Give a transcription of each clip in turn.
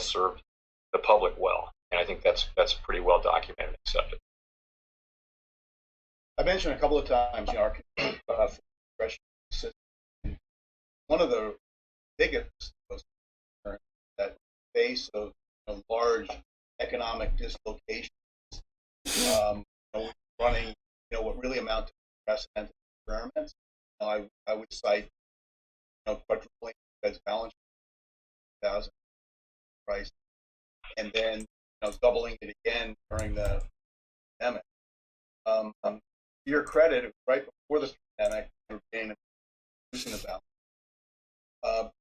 served the public well. And I think that's pretty well documented and accepted. I mentioned a couple of times, our expression system. One of the biggest concerns that face of large economic dislocations, running, what really amount to unprecedented experiments. I would cite, quadrupling the Fed's balance sheet in 2000 crisis, and then doubling it again during the pandemic. To your credit, it was right before the pandemic, we were being reducing the balance.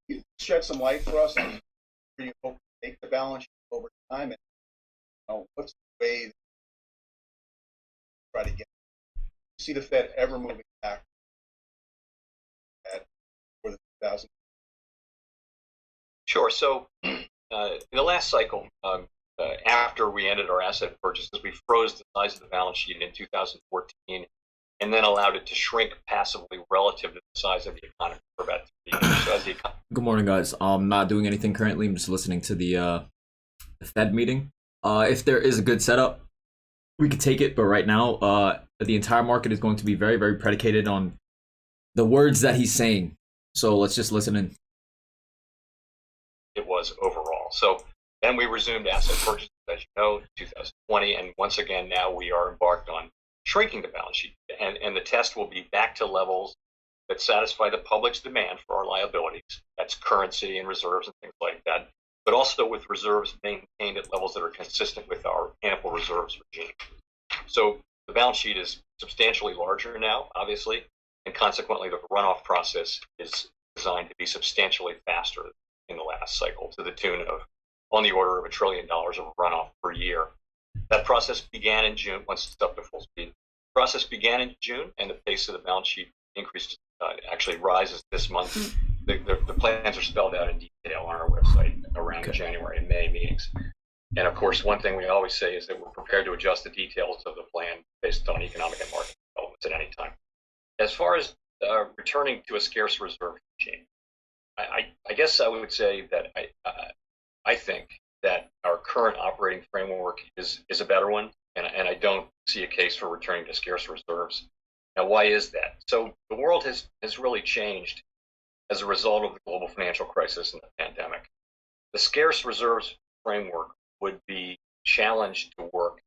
You shed some light for us on where you hope to take the balance sheet over time, and what's the way that you try to get? You see the Fed ever moving back for the 2000? Sure. So in the last cycle, after we ended our asset purchases, we froze the size of the balance sheet in 2014 and then allowed it to shrink passively relative to the size of the economy for about 3 years. So as the Good morning, guys. I'm not doing anything currently. I'm just listening to the Fed meeting. If there is a good setup, we could take it. But right now, the entire market is going to be very, very predicated on the words that he's saying. So let's just listen in. It was overall. So then we resumed asset purchases, as you know, 2020. And once again, now we are embarked on shrinking the balance sheet. And the test will be back to levels that satisfy the public's demand for our liabilities. That's currency and reserves and things like that, but also with reserves maintained at levels that are consistent with our ample reserves regime. So the balance sheet is substantially larger now, obviously, and consequently the runoff process is designed to be substantially faster in the last cycle, to the tune of on the order of $1 trillion of runoff per year. That process began in June, once it's up to full speed. The process began in June, and the pace of the balance sheet increases, actually rises this month. The plans are spelled out in detail on our website around the January and May meetings. And of course, one thing we always say is that we're prepared to adjust the details of the plan based on economic and market developments at any time. As far as returning to a scarce reserve regime, I guess I would say that I think that our current operating framework is a better one, and I don't see a case for returning to scarce reserves. Now, why is that? So the world has really changed as a result of the global financial crisis and the pandemic. The scarce reserves framework would be challenged to work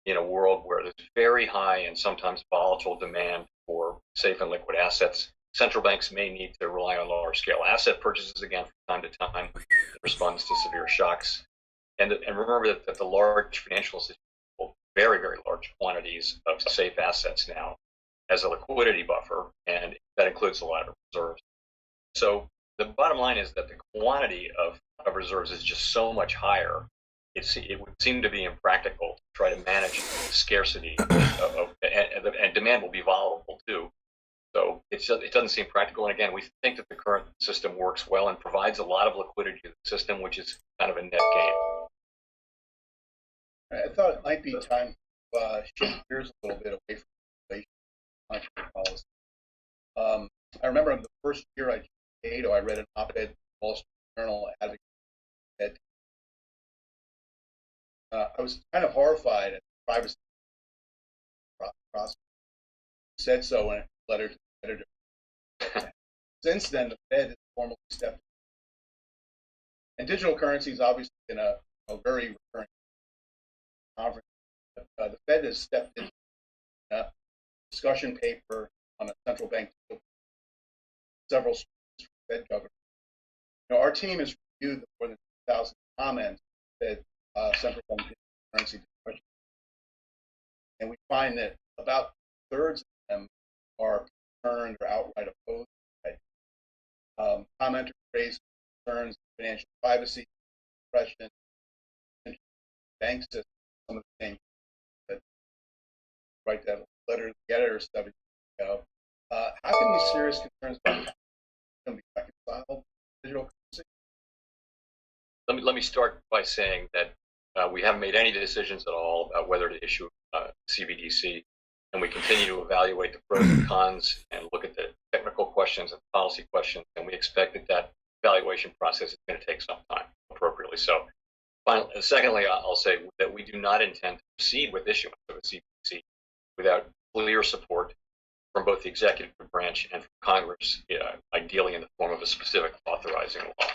in a world where there's very high and sometimes volatile demand for safe and liquid assets. Central banks may need to rely on large-scale asset purchases again from time to time in response to severe shocks. And remember that the large financial institutions hold very, very large quantities of safe assets now as a liquidity buffer, and that includes a lot of reserves. So the bottom line is that the quantity of reserves is just so much higher, it would seem to be impractical to try to manage the scarcity and demand will be volatile too. So it doesn't seem practical. And again, we think that the current system works well and provides a lot of liquidity to the system, which is kind of a net gain. I thought it might be time to shift gears a little bit away from inflation monetary policy. I remember in the first year I came to I read an op-ed in the Wall Street Journal advocating. I was kind of horrified at the privacy process. Said so in a letter to the editor. Since then, the Fed has formally stepped in. And digital currency has obviously been a very recurring conference. The Fed has stepped in a discussion paper on a central bank, several Fed governors. Our team has reviewed the more than 2,000 comments that central bank digital currency discussion, and we find that about thirds of them are concerned or outright opposed. Commenters raise concerns of financial privacy, suppression, bank system, some of the things that write that letter to the editor stuff ago. How can these serious concerns about can be reconciled with digital currency? Let me start by saying that we haven't made any decisions at all about whether to issue CBDC, and we continue to evaluate the pros and cons and look at the technical questions and policy questions, and we expect that evaluation process is going to take some time, appropriately so. Secondly, I'll say that we do not intend to proceed with issuance of a CBDC without clear support from both the executive branch and from Congress, ideally in the form of a specific authorizing law.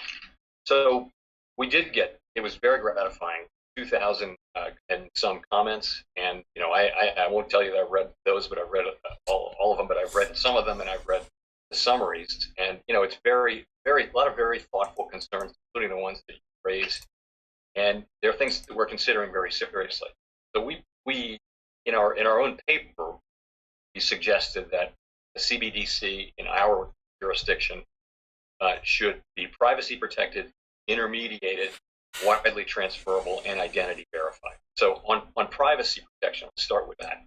So we did get, it was very gratifying, 2,000 and some comments, and I won't tell you that I've read those, but I've read all of them, but I've read some of them, and I've read the summaries, and it's a lot of very thoughtful concerns, including the ones that you raised, and there are things that we're considering very seriously. So we in our own paper, we suggested that the CBDC in our jurisdiction should be privacy protected, intermediated, widely transferable, and identity verified. So on privacy protection, let's start with that.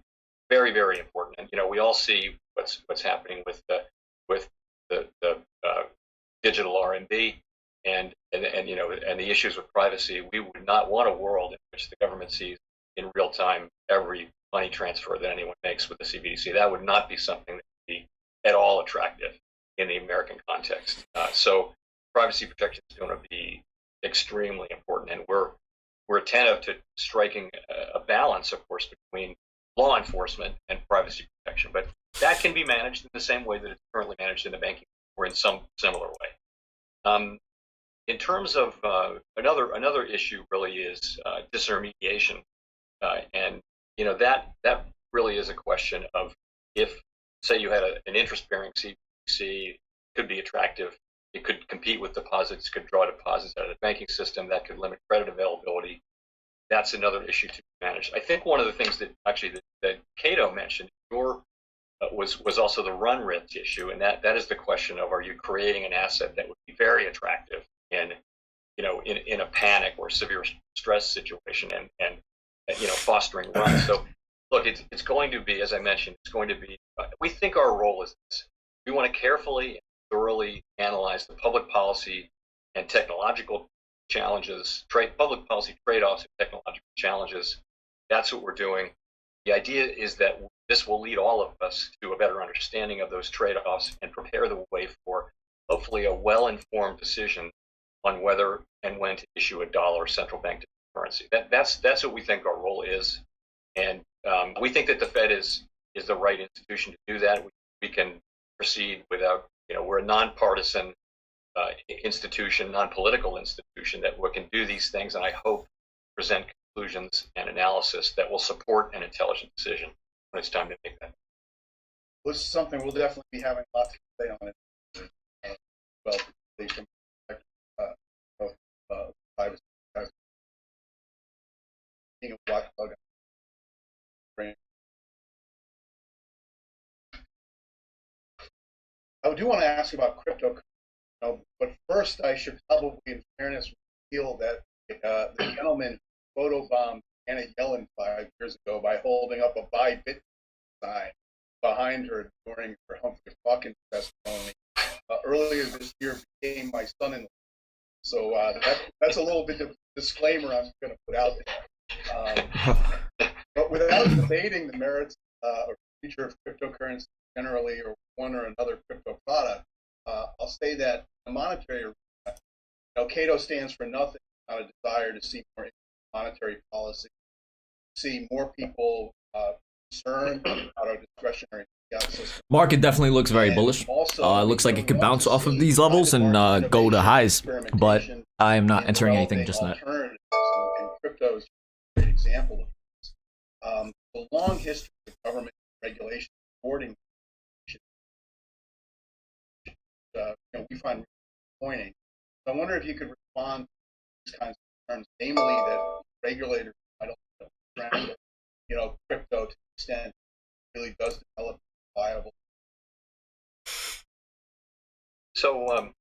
Very, very important. And we all see what's happening with the digital RMB and the issues with privacy. We would not want a world in which the government sees in real time every money transfer that anyone makes with the CBDC. That would not be something that would be at all attractive in the American context. So privacy protection is going to be extremely important, and we're attentive to striking a balance, of course, between law enforcement and privacy protection. But that can be managed in the same way that it's currently managed in the banking or in some similar way. In terms of another issue, really is disintermediation, and that really is a question of, if, say, you had an interest-bearing CBDC, could be attractive. It could compete with deposits, could draw deposits out of the banking system. That could limit credit availability. That's another issue to be managed. I think one of the things that actually that Cato mentioned was also the run risk issue, and that is the question of, are you creating an asset that would be very attractive in a panic or severe stress situation, and fostering runs. So look, it's going to be, as I mentioned, it's going to be. We think our role is this. We want to carefully and thoroughly analyze the public policy and technological challenges, public policy trade-offs and technological challenges. That's what we're doing. The idea is that this will lead all of us to a better understanding of those trade-offs and prepare the way for, hopefully, a well-informed decision on whether and when to issue a dollar central bank currency. That's what we think our role is, and we think that the Fed is the right institution to do that. We can proceed without, we're a nonpartisan institution, non-political institution that we can do these things, and I hope present conclusions and analysis that will support an intelligent decision when it's time to make that. This is something we'll definitely be having lots to say on it. From privacy, being a watchdog. I do want to ask about crypto, but first I should probably, in fairness, reveal that the gentleman photobombed Janet Yellen 5 years ago by holding up a buy Bitcoin sign behind her during her Humphrey Hawkins testimony earlier this year became my son-in-law. So that's a little bit of a disclaimer I'm going to put out there. But without debating the merits or future of cryptocurrency generally, or one or another crypto product, I'll say that the monetary arena, Cato stands for nothing, not a desire to see more monetary policy, see more people concerned about our discretionary system. Market definitely looks very bullish. Looks like it could bounce off of these levels and go to highs, but I am not entering anything just yet. And crypto is a great example of this. The long history of government regulation supporting we find disappointing. So I wonder if you could respond to these kinds of terms, namely that regulators might also crypto to the extent it really does develop viable. So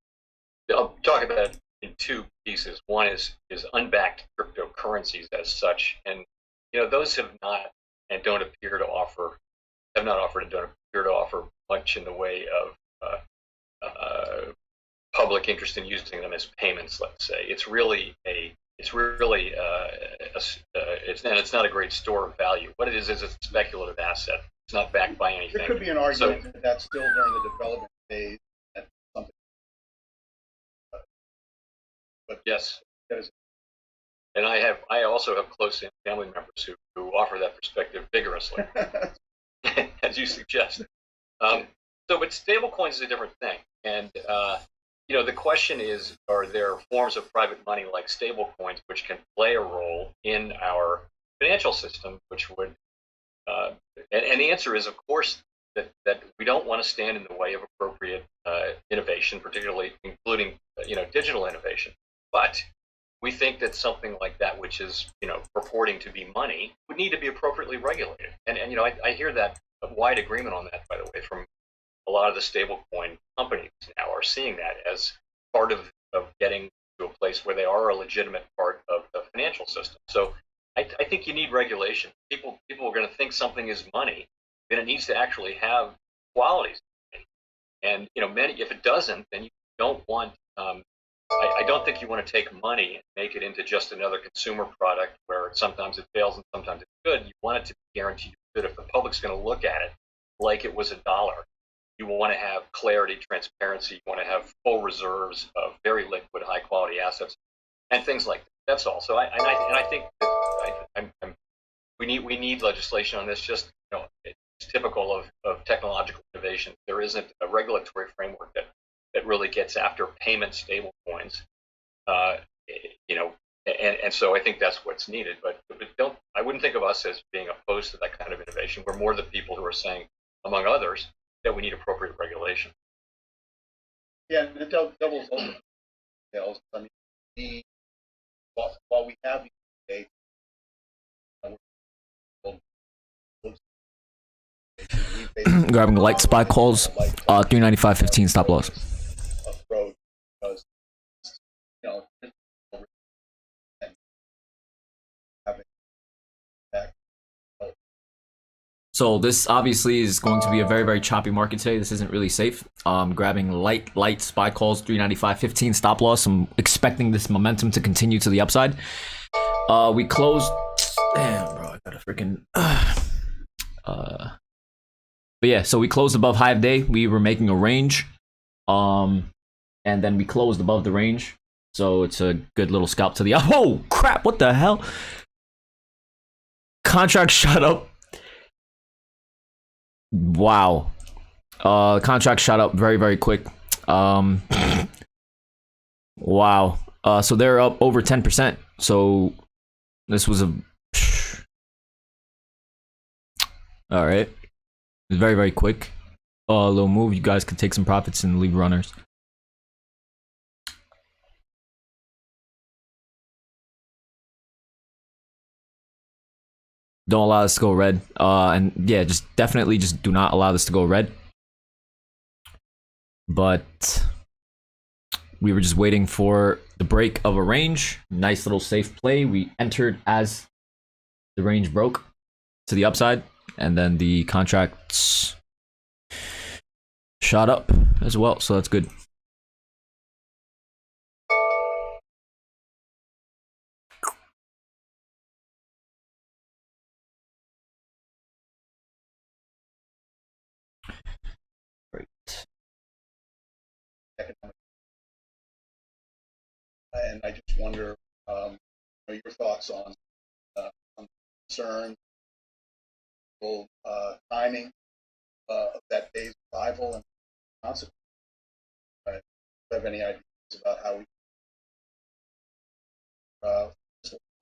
I'll talk about it in two pieces. One is unbacked cryptocurrencies as such, and those have not and don't appear to offer, have not offered and don't appear to offer much in the way of public interest in using them as payments. Let's say it's not a great store of value. What it is a speculative asset. It's not backed by anything. There could be an argument that that's still during the development phase. That's something. But yes, that is. And I also have close family members who offer that perspective vigorously, as you suggest. But stable coins is a different thing. And, the question is, are there forms of private money like stable coins which can play a role in our financial system, which would, and the answer is, of course, that we don't want to stand in the way of appropriate innovation, particularly including, digital innovation. But we think that something like that, which is, purporting to be money, would need to be appropriately regulated. And I hear that wide agreement on that, by the way, from a lot of the stablecoin companies now are seeing that as part of getting to a place where they are a legitimate part of the financial system. So I think you need regulation. People are going to think something is money, then it needs to actually have qualities. And if it doesn't, then you don't want. I don't think you want to take money and make it into just another consumer product where sometimes it fails and sometimes it's good. You want it to be guaranteed that if the public's going to look at it like it was a dollar, you want to have clarity, transparency. You want to have full reserves of very liquid, high-quality assets, and things like that. That's all. So I think that we need legislation on this. Just it's typical of technological innovation. There isn't a regulatory framework that really gets after payment stable coins. And so I think that's what's needed. But I wouldn't think of us as being opposed to that kind of innovation. We're more the people who are saying, among others, that we need appropriate regulation. Yeah, and it doubles over details. I mean, while we have these debates, grabbing light SPY calls, 395.15 stop loss. Approach because So this obviously is going to be a very, very choppy market today. This isn't really safe. Grabbing light SPY calls, 395.15 stop loss. I'm expecting this momentum to continue to the upside. We closed. Damn, bro, I gotta freaking. But yeah, so we closed above high of day. We were making a range, and then we closed above the range. So it's a good little scalp to the. Oh crap! What the hell? Contract shot up. Wow. Contract shot up very, very quick. Wow. So they're up over 10%. So this was a. All right. It's very, very quick. Little move. You guys could take some profits and leave runners. Don't allow this to go red. And yeah, just definitely just do not allow this to go red. But we were just waiting for the break of a range. Nice little safe play. We entered as the range broke to the upside. And then the contracts shot up as well. So that's good. And I just wonder your thoughts on concern, timing of that day's arrival and consequences. Do you have any ideas about how we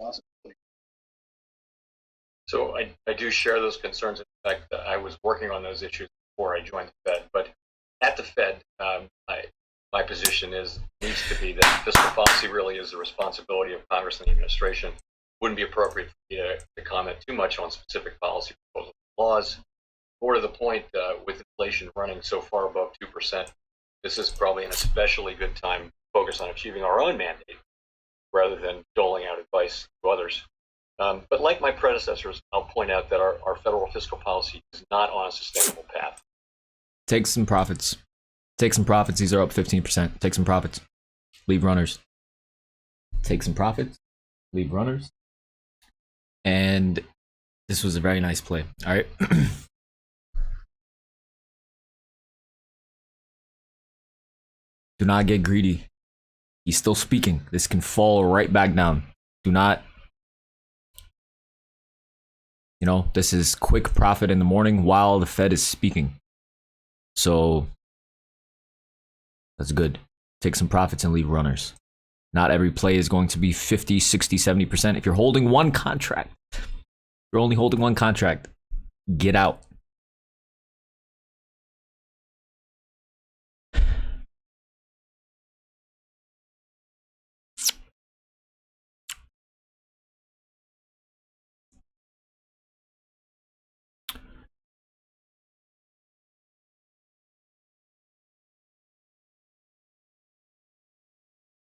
responsibility? So I do share those concerns. In fact, I was working on those issues before I joined the Fed. But at the Fed, my position needs to be that fiscal policy really is the responsibility of Congress and the administration. Wouldn't be appropriate for me to comment too much on specific policy proposals and laws. More to the point, with inflation running so far above 2%, this is probably an especially good time to focus on achieving our own mandate rather than doling out advice to others. But like my predecessors, I'll point out that our federal fiscal policy is not on a sustainable path. Take some profits. Take some profits. These are up 15%. Take some profits. Leave runners. Take some profits. Leave runners. And this was a very nice play. All right. Do not get greedy. He's still speaking. This can fall right back down. Do not, you know, this is quick profit in the morning while the Fed is speaking. So that's good. Take some profits and leave runners. Not every play is going to be 50, 60, 70%. If you're holding one contract, you're only holding one contract, get out.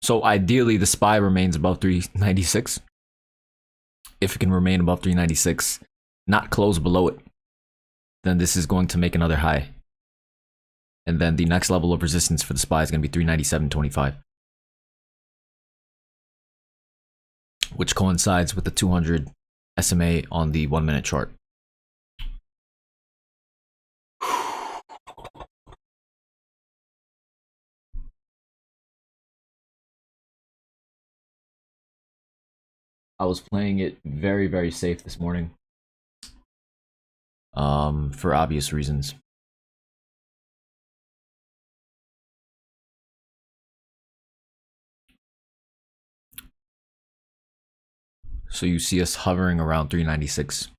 So ideally, the SPY remains above 396. If it can remain above 396, not close below it, then this is going to make another high. And then the next level of resistance for the SPY is going to be 397.25, which coincides with the 200 SMA on the 1 minute chart. I was playing it very, very safe this morning, for obvious reasons. So you see us hovering around 396.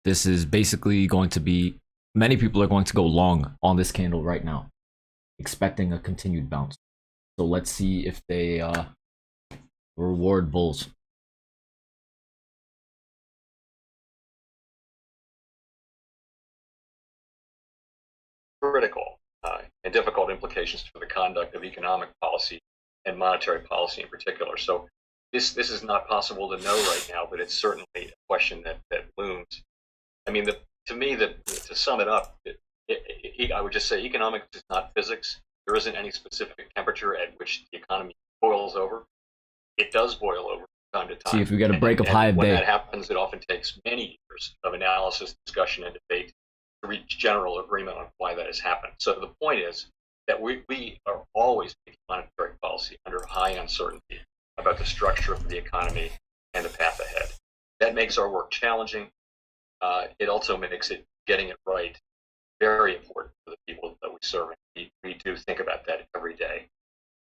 This is basically going to be, many people are going to go long on this candle right now, expecting a continued bounce. So let's see if they reward bulls. Critical and difficult implications for the conduct of economic policy and monetary policy in particular. So this is not possible to know right now, but it's certainly a question that looms. I mean, to sum it up, I would just say economics is not physics. There isn't any specific temperature at which the economy boils over. It does boil over from time to time. See if we get a break of high of day. When that happens, it often takes many years of analysis, discussion, and debate to reach general agreement on why that has happened. So the point is that we are always making monetary policy under high uncertainty about the structure of the economy and the path ahead. That makes our work challenging. It also makes it getting it right very important for the people that we serve. We do think about that every day.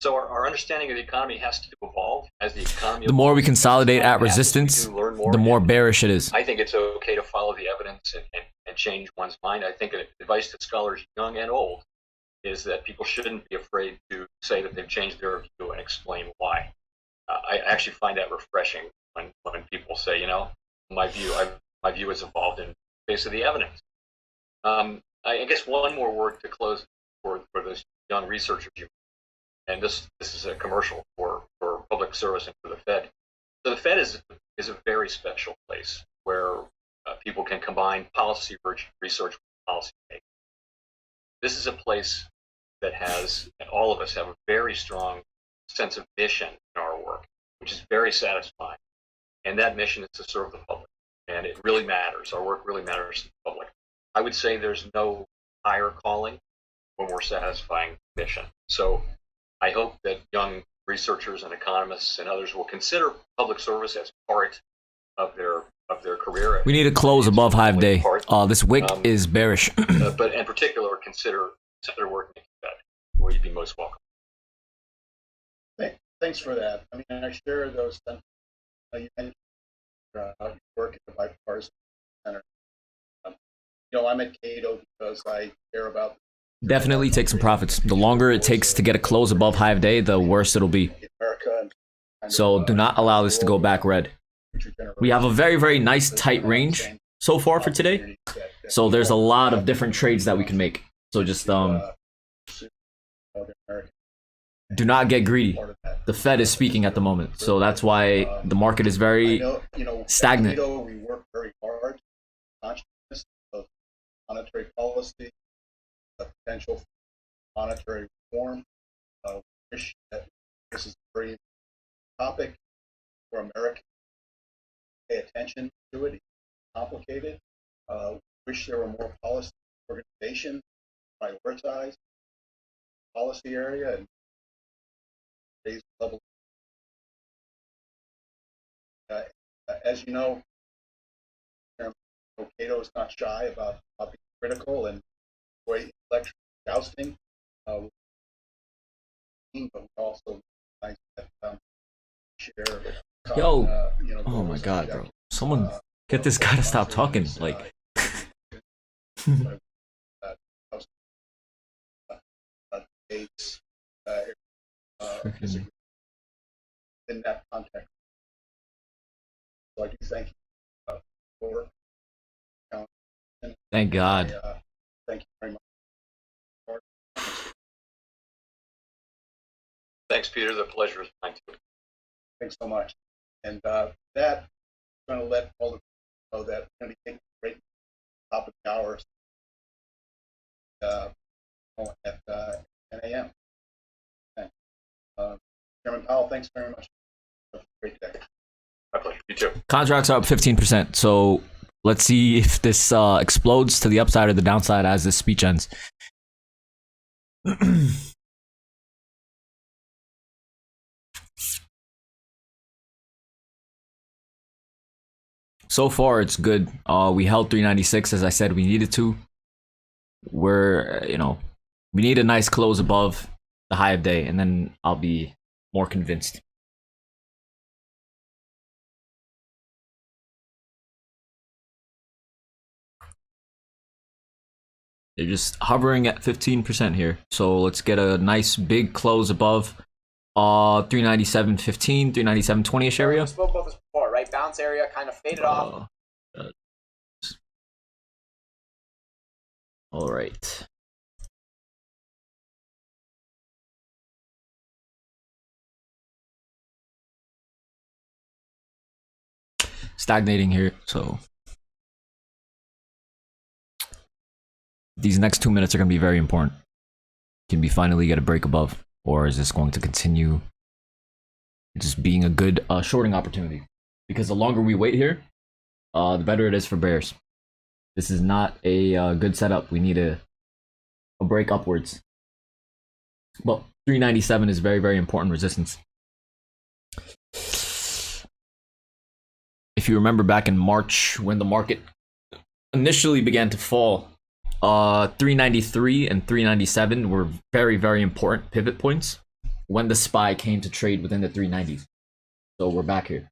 So our understanding of the economy has to evolve as the economy. The more we consolidate at resistance, the more bearish it is. I think it's okay to follow the evidence and change one's mind. I think advice to scholars young and old is that people shouldn't be afraid to say that they've changed their view and explain why. I actually find that refreshing when people say, you know, my view has evolved in the face of the evidence. I guess one more word to close for those young researchers. And this is a commercial for public service and for the Fed. So the Fed is a very special place where people can combine policy research with policy making. This is a place that has, and all of us have, a very strong sense of mission in our work, which is very satisfying. And that mission is to serve the public. And it really matters. Our work really matters to the public. I would say there's no higher calling when we're satisfying mission. So I hope that young researchers and economists and others will consider public service as part of their career. We need to close above high of day. This wick is bearish. But in particular, consider working at that, where you'd be most welcome. Thanks for that. I mean, I share those sentiments. You mentioned you work at the bipartisan center. You know, I'm at Cato because I care about. Definitely take some profits. The longer it takes to get a close above high of day, the worse it'll be. So do not allow this to go back red. We have a very, very nice tight range so far for today. So there's a lot of different trades that we can make. So just do not get greedy. The Fed is speaking at the moment. So that's why the market is very stagnant. We work very hard. Consciousness of monetary policy, the potential for monetary reform. Wish that this is a very topic for America. Pay attention to it. It's complicated. Wish there were more policies organization, prioritize policy area, and raise the level. As you know, Cato is not shy about being critical and intellectual jousting. But we also like that share. Yo, You know, oh my goals god, and bro. Someone get this guy to stop talking. Like, States, in that context. So I do thank you for thank God. thank you very much. Thanks, Peter. The pleasure is mine too. Thanks so much. And that I'm going to let all of you know that we're going to be taking a break at the top of the hour at 10 a.m. Thanks. Chairman Powell, thanks very much. Have a great day. My pleasure. You too. Contracts are up 15%. So let's see if this explodes to the upside or the downside as this speech ends. So far, it's good. We held 396 as I said we needed to. We're, we need a nice close above the high of day, and then I'll be more convinced. They're just hovering at 15% here. So let's get a nice big close above 397.15, 397.20ish area. We spoke about this before, right? Bounce area kind of faded off. All right. Stagnating here, so these next 2 minutes are going to be very important. Can we finally get a break above, or is this going to continue just being a good shorting opportunity? Because the longer we wait here, the better it is for bears. This is not a good setup. We need a break upwards. Well, 397 is very, very important resistance. If you remember back in March when the market initially began to fall, 393 and 397 were very, very important pivot points when the SPY came to trade within the 390s. So we're back here.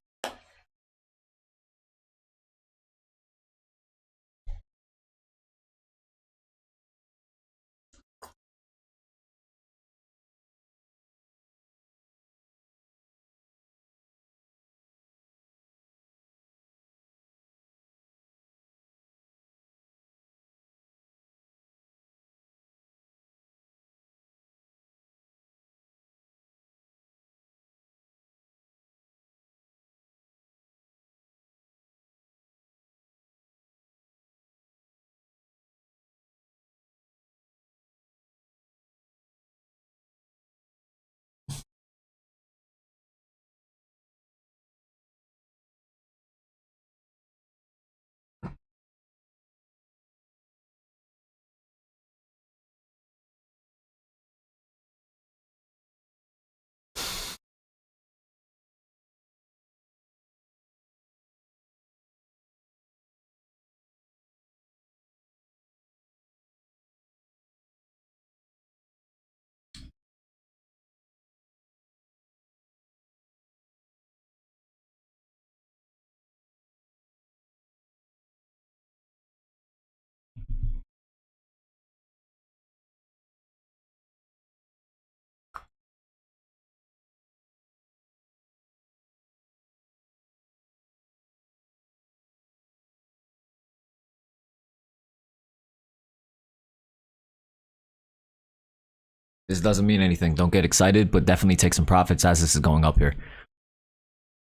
This doesn't mean anything. Don't get excited, but definitely take some profits as this is going up here.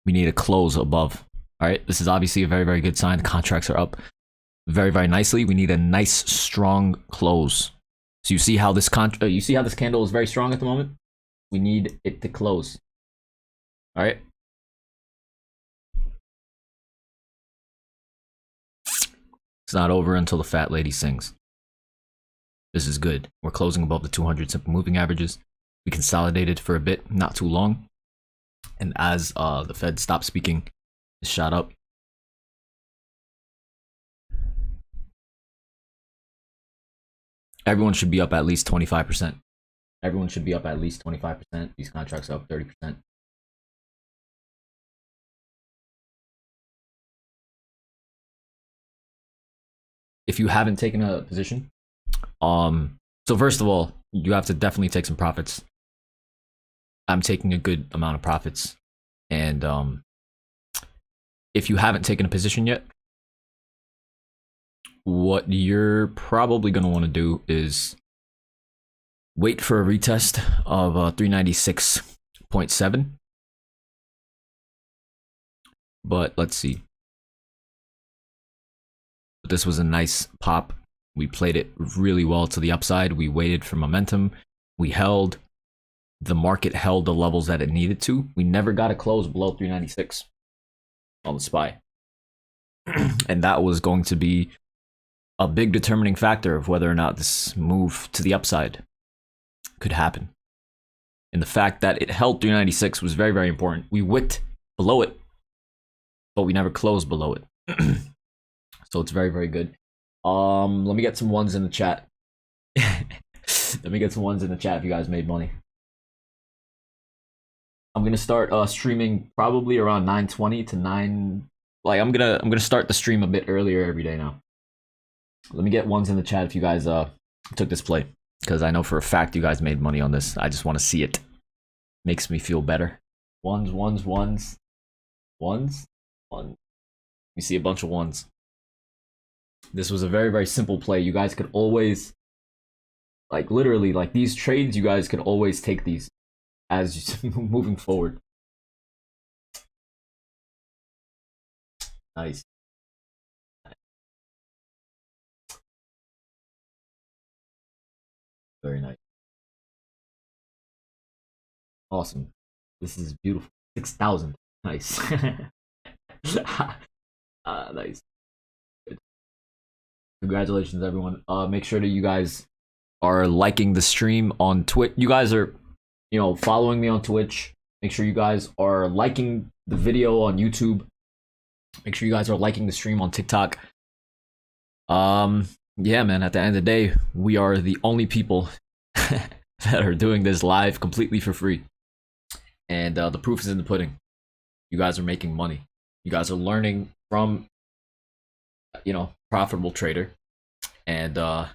We need a close above. All right, this is obviously a very, very good sign. The contracts are up very, very nicely. We need a nice, strong close. So you see how this candle is very strong at the moment? We need it to close. All right. It's not over until the fat lady sings. This is good. We're closing above the 200 simple moving averages. We consolidated for a bit, not too long. And as the Fed stopped speaking, it shot up. Everyone should be up at least 25%. Everyone should be up at least 25%. These contracts are up 30%. If you haven't taken a position, so first of all, you have to definitely take some profits. I'm taking a good amount of profits, and if you haven't taken a position yet, what you're probably going to want to do is wait for a retest of 396.7. But let's see. This was a nice pop. We played it really well to the upside. We waited for momentum. We held. The market held the levels that it needed to. We never got a close below 396 on the SPY. And that was going to be a big determining factor of whether or not this move to the upside could happen. And the fact that it held 396 was very, very important. We wicked below it, but we never closed below it. So it's very, very good. Let me get some ones in the chat. Let me get some ones in the chat if you guys made money. I'm gonna start streaming probably around 9:20 to 9. Like I'm gonna start the stream a bit earlier every day now. Let me get ones in the chat if you guys took this play, because I know for a fact you guys made money on this. I just want to see it. Makes me feel better. Ones. We see a bunch of ones. This was a very, very simple play. You guys could always, like literally, like these trades, you guys could always take these as moving forward. Nice. Very nice. Awesome. This is beautiful. 6,000. Nice. Nice. Good. Congratulations, everyone. Make sure that you guys are liking the stream on Twitch. You guys are, following me on Twitch. Make sure you guys are liking the video on YouTube. Make sure you guys are liking the stream on TikTok. Yeah, man, at the end of the day, we are the only people that are doing this live completely for free. And the proof is in the pudding. You guys are making money. You guys are learning from, profitable trader. And I'm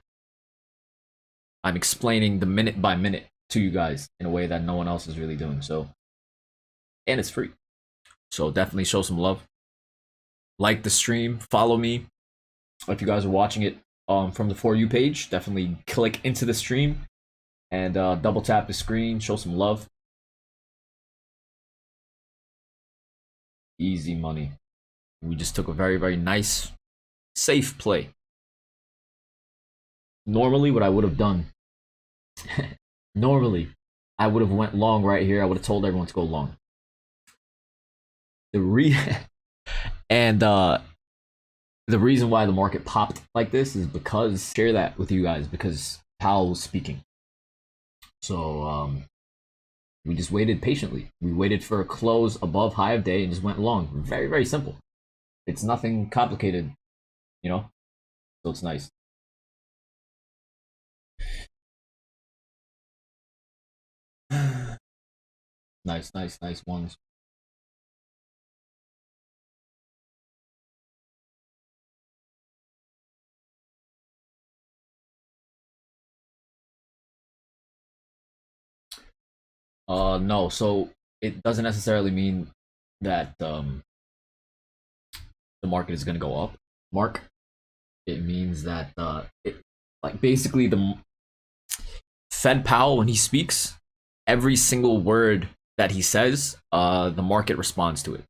explaining the minute by minute to you guys in a way that no one else is really doing. So, and it's free. So definitely show some love. Like the stream, follow me. If you guys are watching it from the For You page, definitely click into the stream and double tap the screen, show some love. Easy money. We just took a very, very nice, safe play. Normally, what I would have done, I would have went long right here. I would have told everyone to go long. The reason why the market popped like this is because, share that with you guys, because Powell was speaking. So we just waited patiently. We waited for a close above high of day and just went long. Very, very simple. It's nothing complicated, so it's nice. Nice ones. No, so it doesn't necessarily mean that the market is going to go up. It means that basically the Fed Powell, when he speaks, every single word that he says, the market responds to it.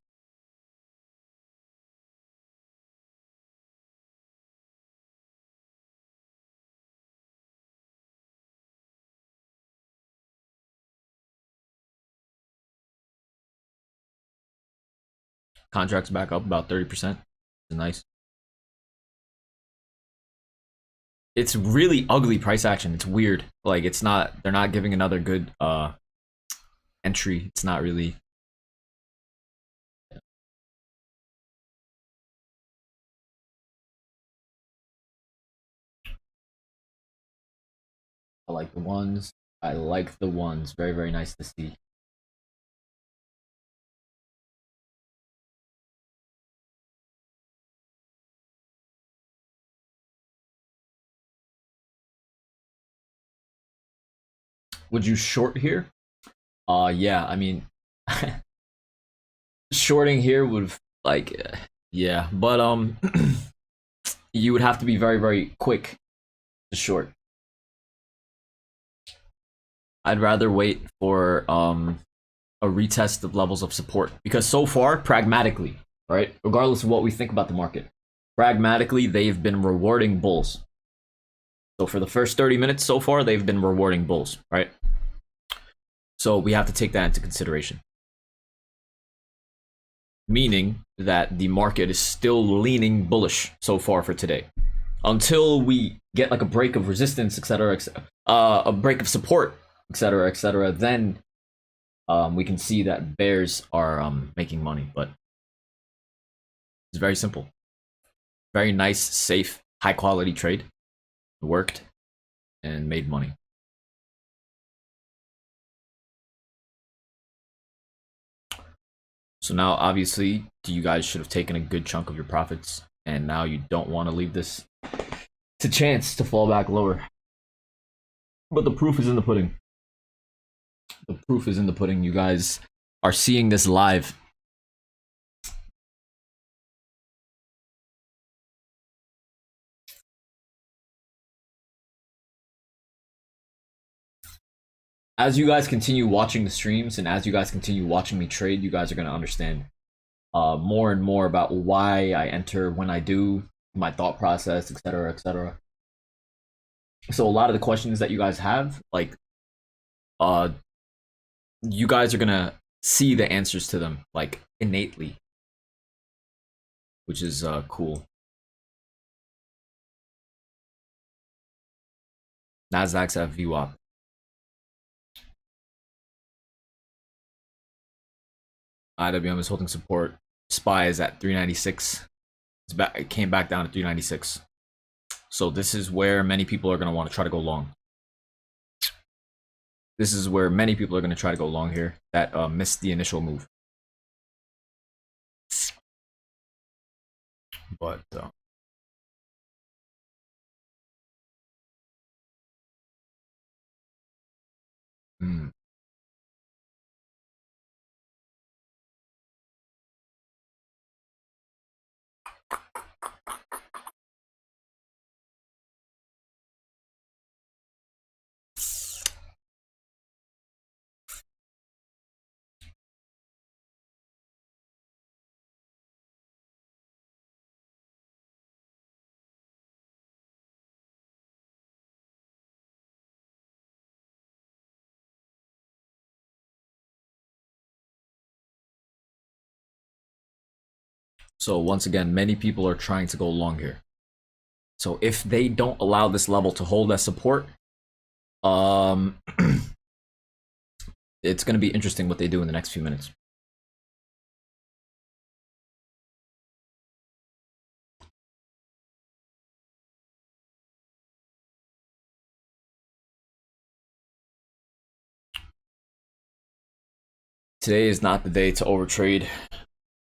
Contracts back up about 30%. Nice. it's really ugly price action. It's weird. Like it's not. They're not giving another good entry. It's not really. I like the ones. I like the ones. Very, very nice to see. Would you short here? Yeah. I mean, shorting here would like, yeah, but you would have to be very, very quick to short. I'd rather wait for a retest of levels of support because so far, pragmatically, right, regardless of what we think about the market, pragmatically they've been rewarding bulls. So for the first 30 minutes so far, they've been rewarding bulls, right? So we have to take that into consideration. Meaning that the market is still leaning bullish so far for today. Until we get like a break of resistance, etc., a break of support, etc., then we can see that bears are making money. But it's very simple. Very nice, safe, high quality trade. It worked and made money. So now, obviously, you guys should have taken a good chunk of your profits, and now you don't want to leave this to chance to fall back lower. But the proof is in the pudding. The proof is in the pudding. You guys are seeing this live. As you guys continue watching the streams and as you guys continue watching me trade, you guys are going to understand more and more about why I enter when I do, my thought process, etc. So a lot of the questions that you guys have, like, you guys are gonna see the answers to them like innately, which is cool. NASDAQ's at VWAP. IWM is holding support. SPY is at 396. It came back down to 396. So this is where many people are going to want to try to go long. This is where many people are going to try to go long here that missed the initial move. But so once again, many people are trying to go long here. So if they don't allow this level to hold as support, it's going to be interesting what they do in the next few minutes. Today is not the day to overtrade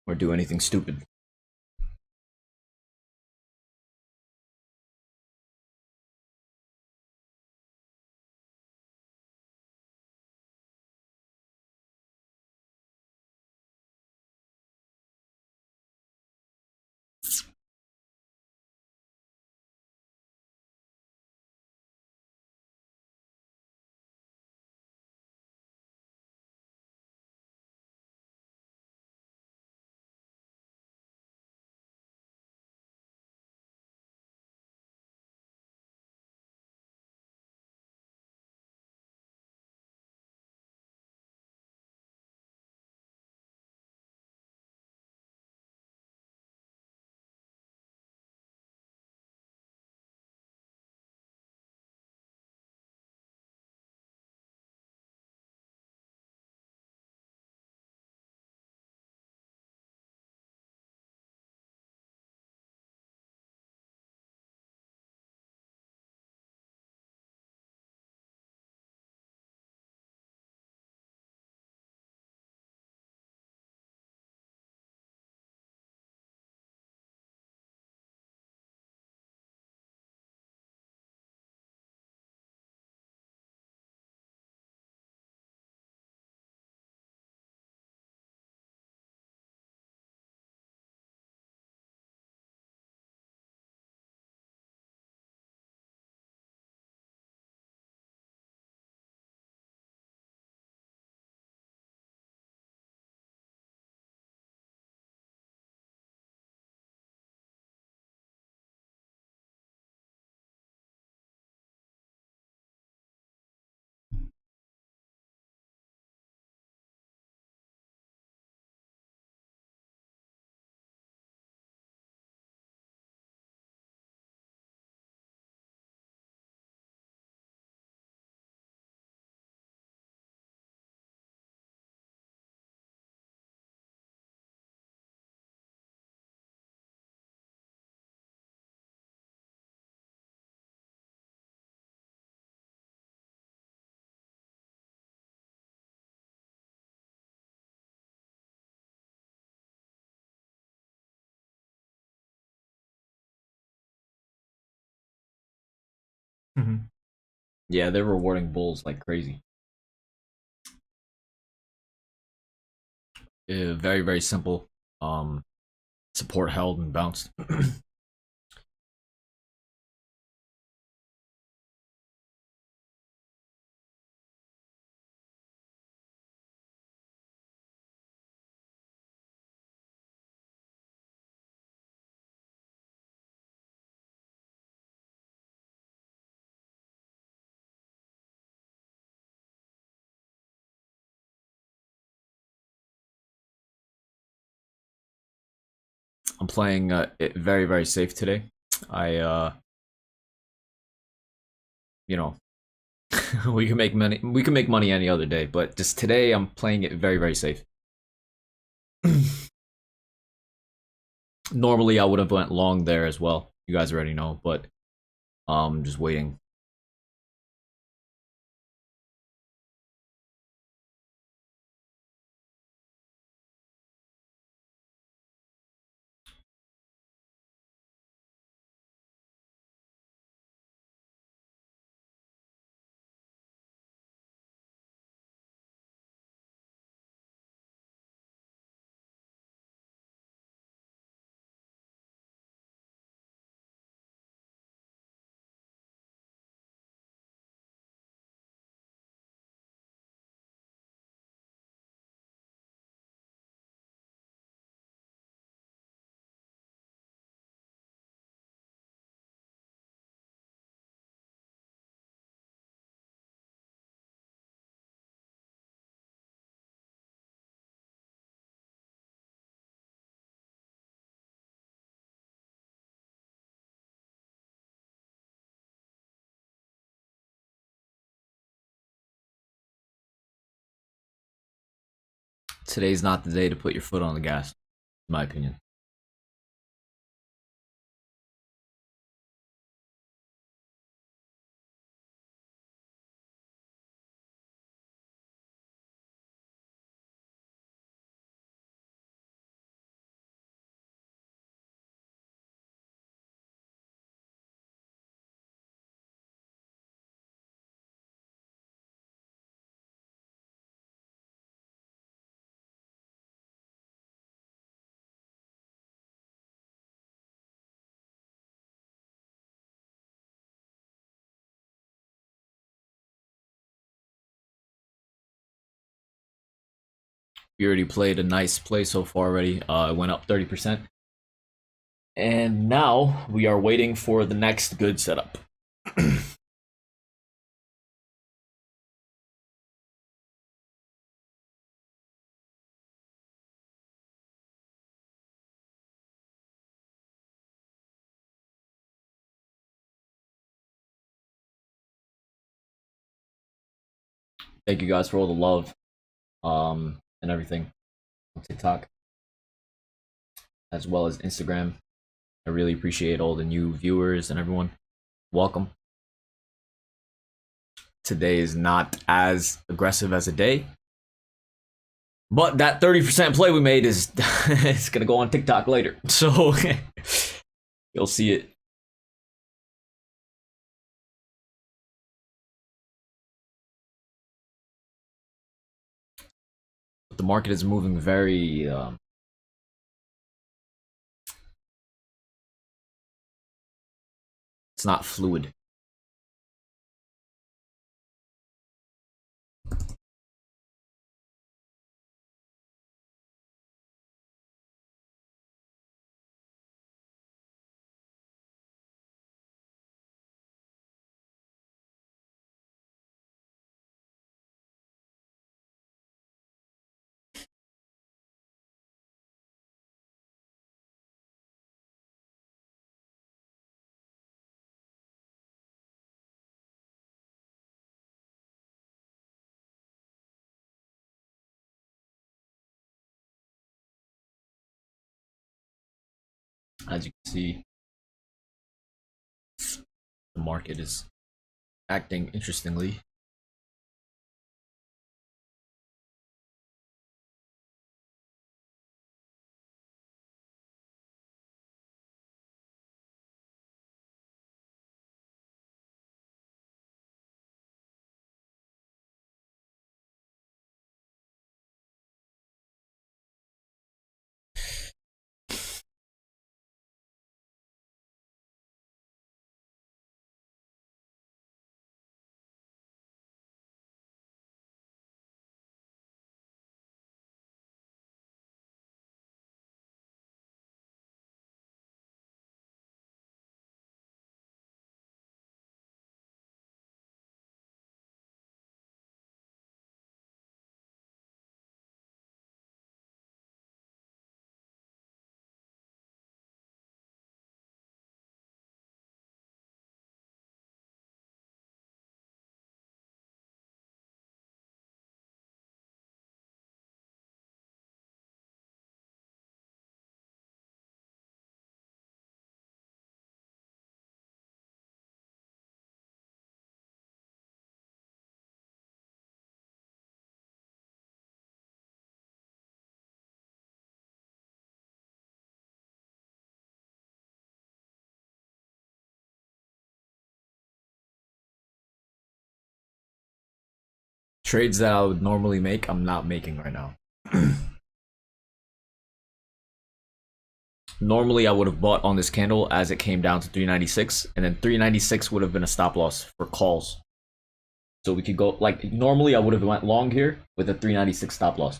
or do anything stupid. Yeah, they're rewarding bulls like crazy. Very, very simple. Support held and bounced. I'm playing it very, very safe today. You know, we can make money. We can make money any other day, but just today, I'm playing it very, very safe. Normally, I would have went long there as well. You guys already know, but just waiting. Today's not the day to put your foot on the gas, in my opinion. We already played a nice play so far already. It went up 30%. And now we are waiting for the next good setup. Thank you guys for all the love and everything on TikTok as well as Instagram. I really appreciate all the new viewers and everyone. Welcome. Today is not as aggressive as a day, but that 30% play we made is it's gonna go on TikTok later, so you'll see it. But the market is moving very it's not fluid. As you can see, the market is acting interestingly. Trades that I would normally make, I'm not making right now. Normally, I would have bought on this candle as it came down to 396, and then 396 would have been a stop loss for calls. So we could go, like, normally I would have went long here with a 396 stop loss.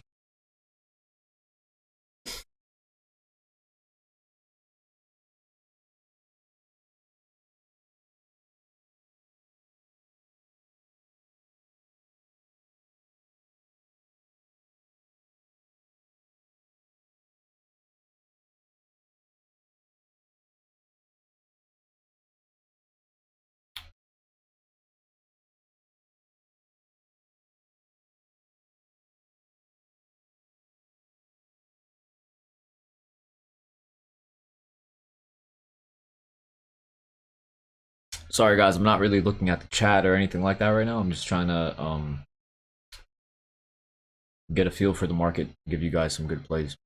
Sorry guys, I'm not really looking at the chat or anything like that right now. I'm just trying to get a feel for the market, give you guys some good plays.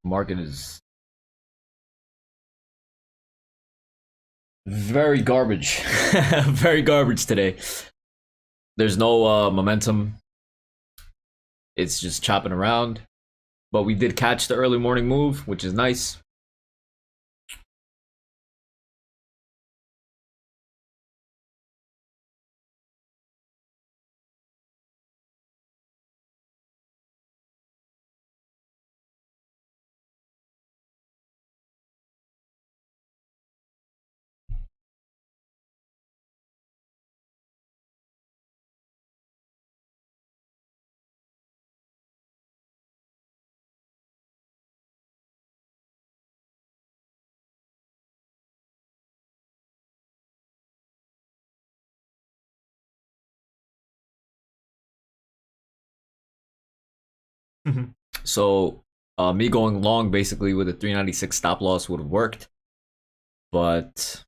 Market is very garbage. Very garbage today. There's no momentum. It's just chopping around. But we did catch the early morning move, which is nice. So me going long basically with a 396 stop loss would have worked. But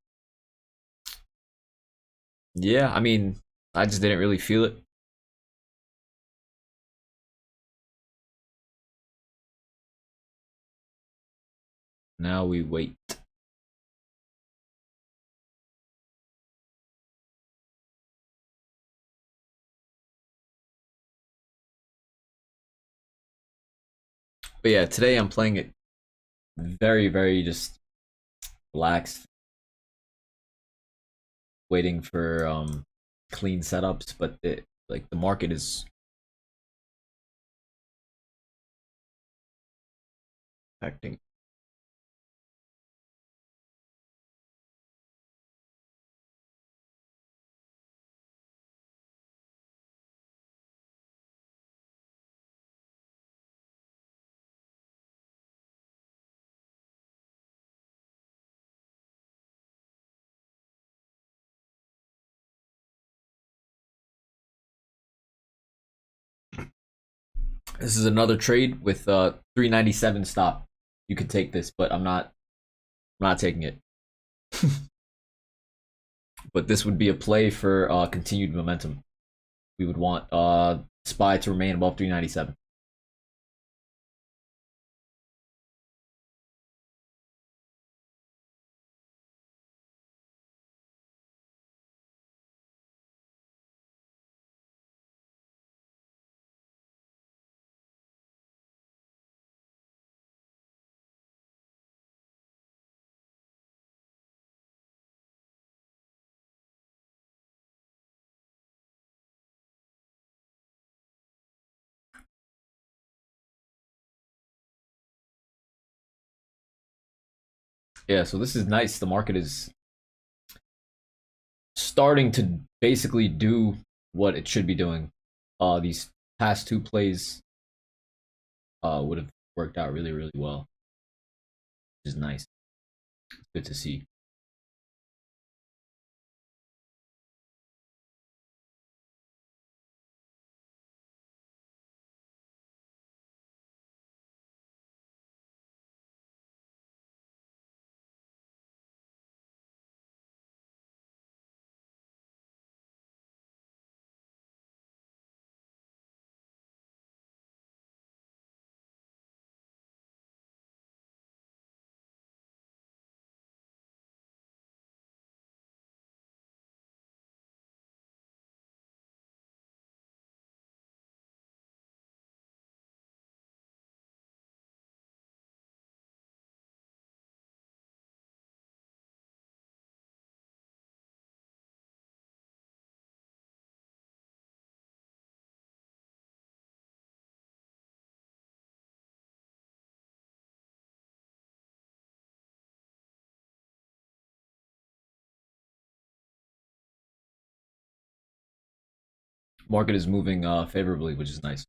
yeah, I mean, I just didn't really feel it. Now we wait. But yeah, today I'm playing it very, very just relaxed, waiting for clean setups. But like the market is acting. This is another trade with 397 stop. You could take this, but I'm not taking it. But this would be a play for continued momentum. we would want SPY to remain above 397. Yeah, so this is nice. The market is starting to basically do what it should be doing. These past two plays would have worked out really, really well, which is nice. It's good to see. Market is moving favorably, which is nice.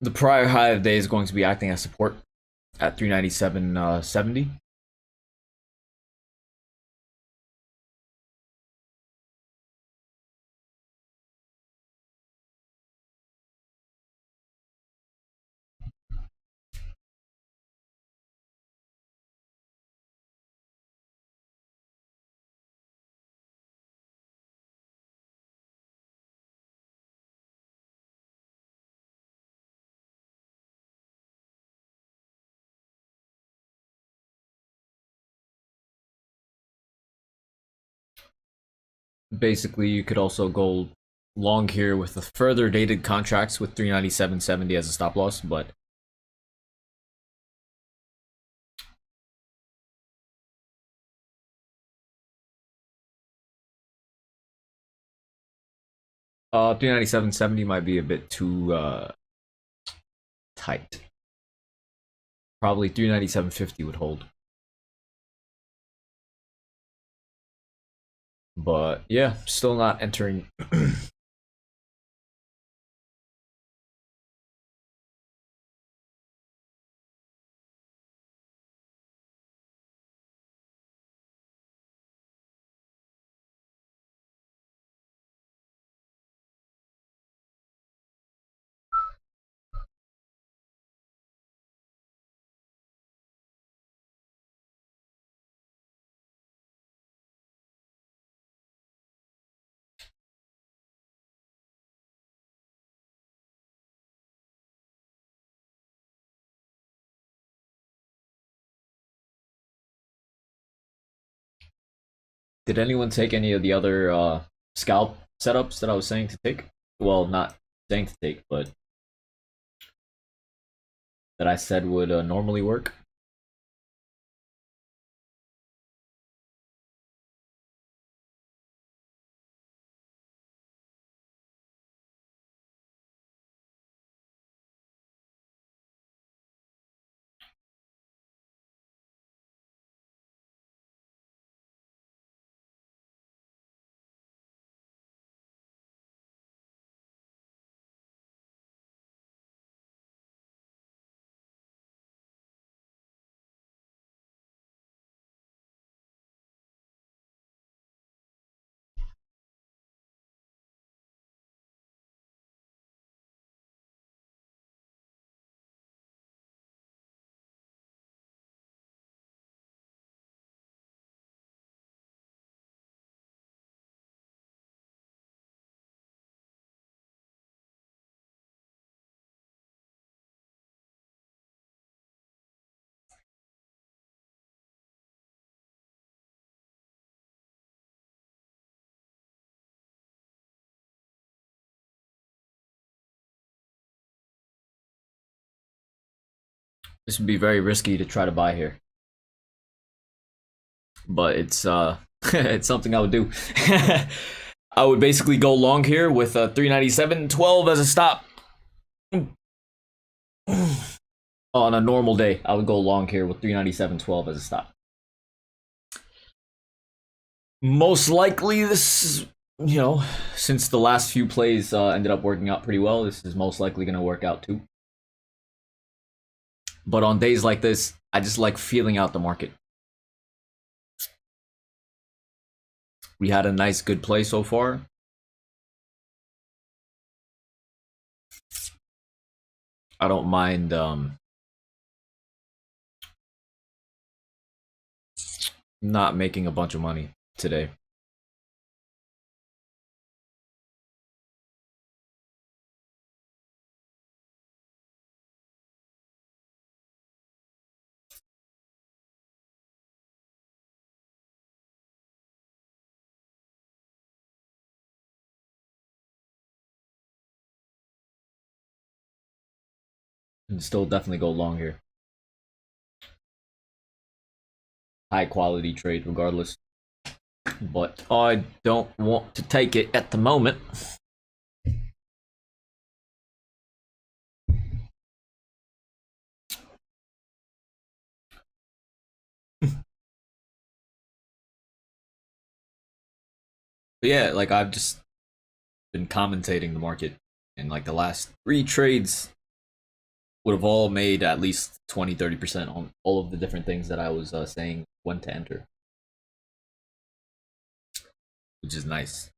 The prior high of the day is going to be acting as support at 397.70. Basically, you could also go long here with the further dated contracts with 397.70 as a stop loss, but 397.70 might be a bit too tight. Probably 397.50 would hold. But yeah, still not entering Did anyone take any of the other scalp setups that I was saying to take? Well, not saying to take, but that I said would normally work. This would be very risky to try to buy here, but it's it's something I would do. I would basically go long here with 397.12 as a stop. On a normal day, I would go long here with 397.12 as a stop. Most likely, this is, you know, since the last few plays ended up working out pretty well, this is most likely going to work out too. But on days like this, I just like feeling out the market. We had a nice, good play so far. I don't mind not making a bunch of money today. And still definitely go long here. High quality trade regardless. But I don't want to take it at the moment. But yeah, like I've just been commentating the market, and like the last 3 trades would have all made at least 20-30% on all of the different things that I was saying when to enter, which is nice.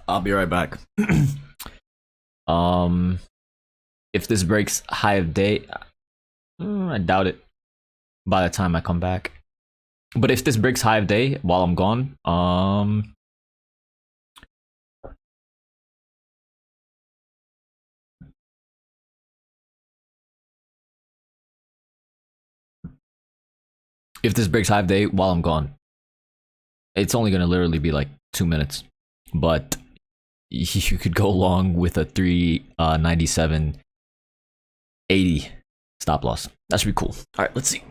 I'll be right back. If this breaks high of day, I doubt it by the time I come back. But if this breaks high of day while I'm gone, if this breaks high of day while I'm gone, it's only gonna literally be like 2 minutes, but you could go along with a 397.80 stop loss. That should be cool. All right, let's see.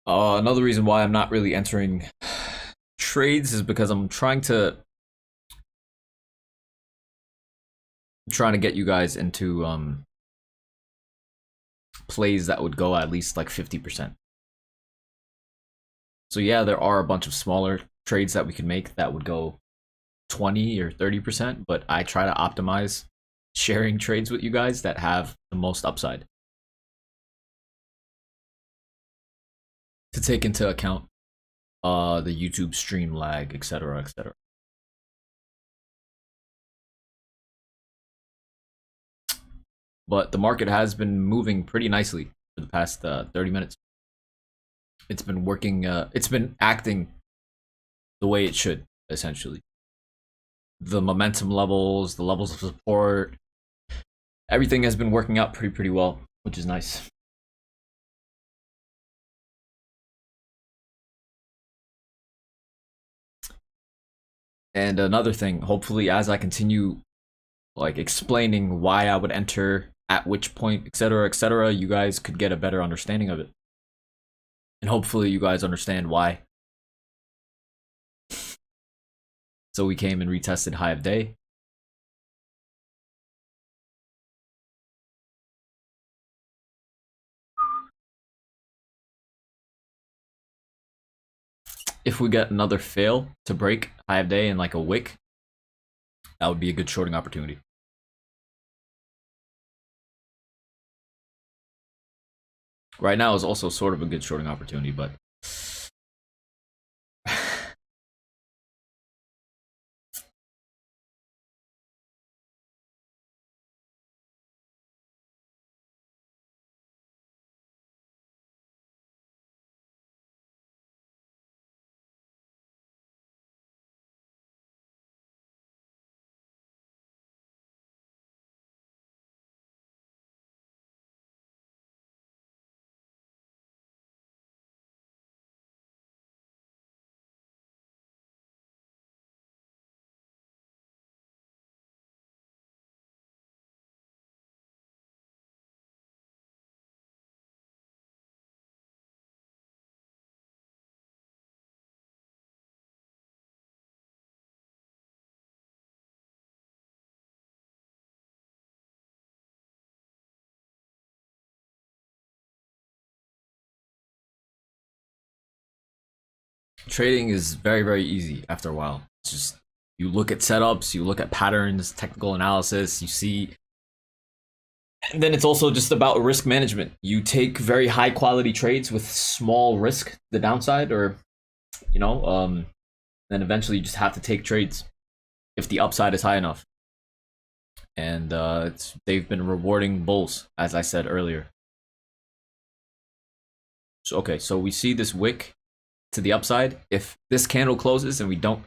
Another reason why I'm not really entering trades is because I'm trying to get you guys into plays that would go at least like 50%. So yeah, there are a bunch of smaller trades that we can make that would go 20 or 30%, but I try to optimize sharing trades with you guys that have the most upside, to take into account the YouTube stream lag, etc., etc. But the market has been moving pretty nicely for the past 30 minutes. It's been working, it's been acting the way it should, essentially. The momentum levels, the levels of support, everything has been working out pretty well, which is nice. And another thing, hopefully as I continue like explaining why I would enter at which point, etc., you guys could get a better understanding of it. And hopefully you guys understand why. So we came and retested high of day. If we get another fail to break high of day in like a wick, that would be a good shorting opportunity. Right now is also sort of a good shorting opportunity, but trading is very easy after a while. It's just, you look at setups, you look at patterns, technical analysis, you see. And then it's also just about risk management. You take very high quality trades with small risk, the downside, or, you know, then eventually you just have to take trades if the upside is high enough. And they've been rewarding bulls, as I said earlier. So, okay, so we see this wick to the upside. If this candle closes and we don't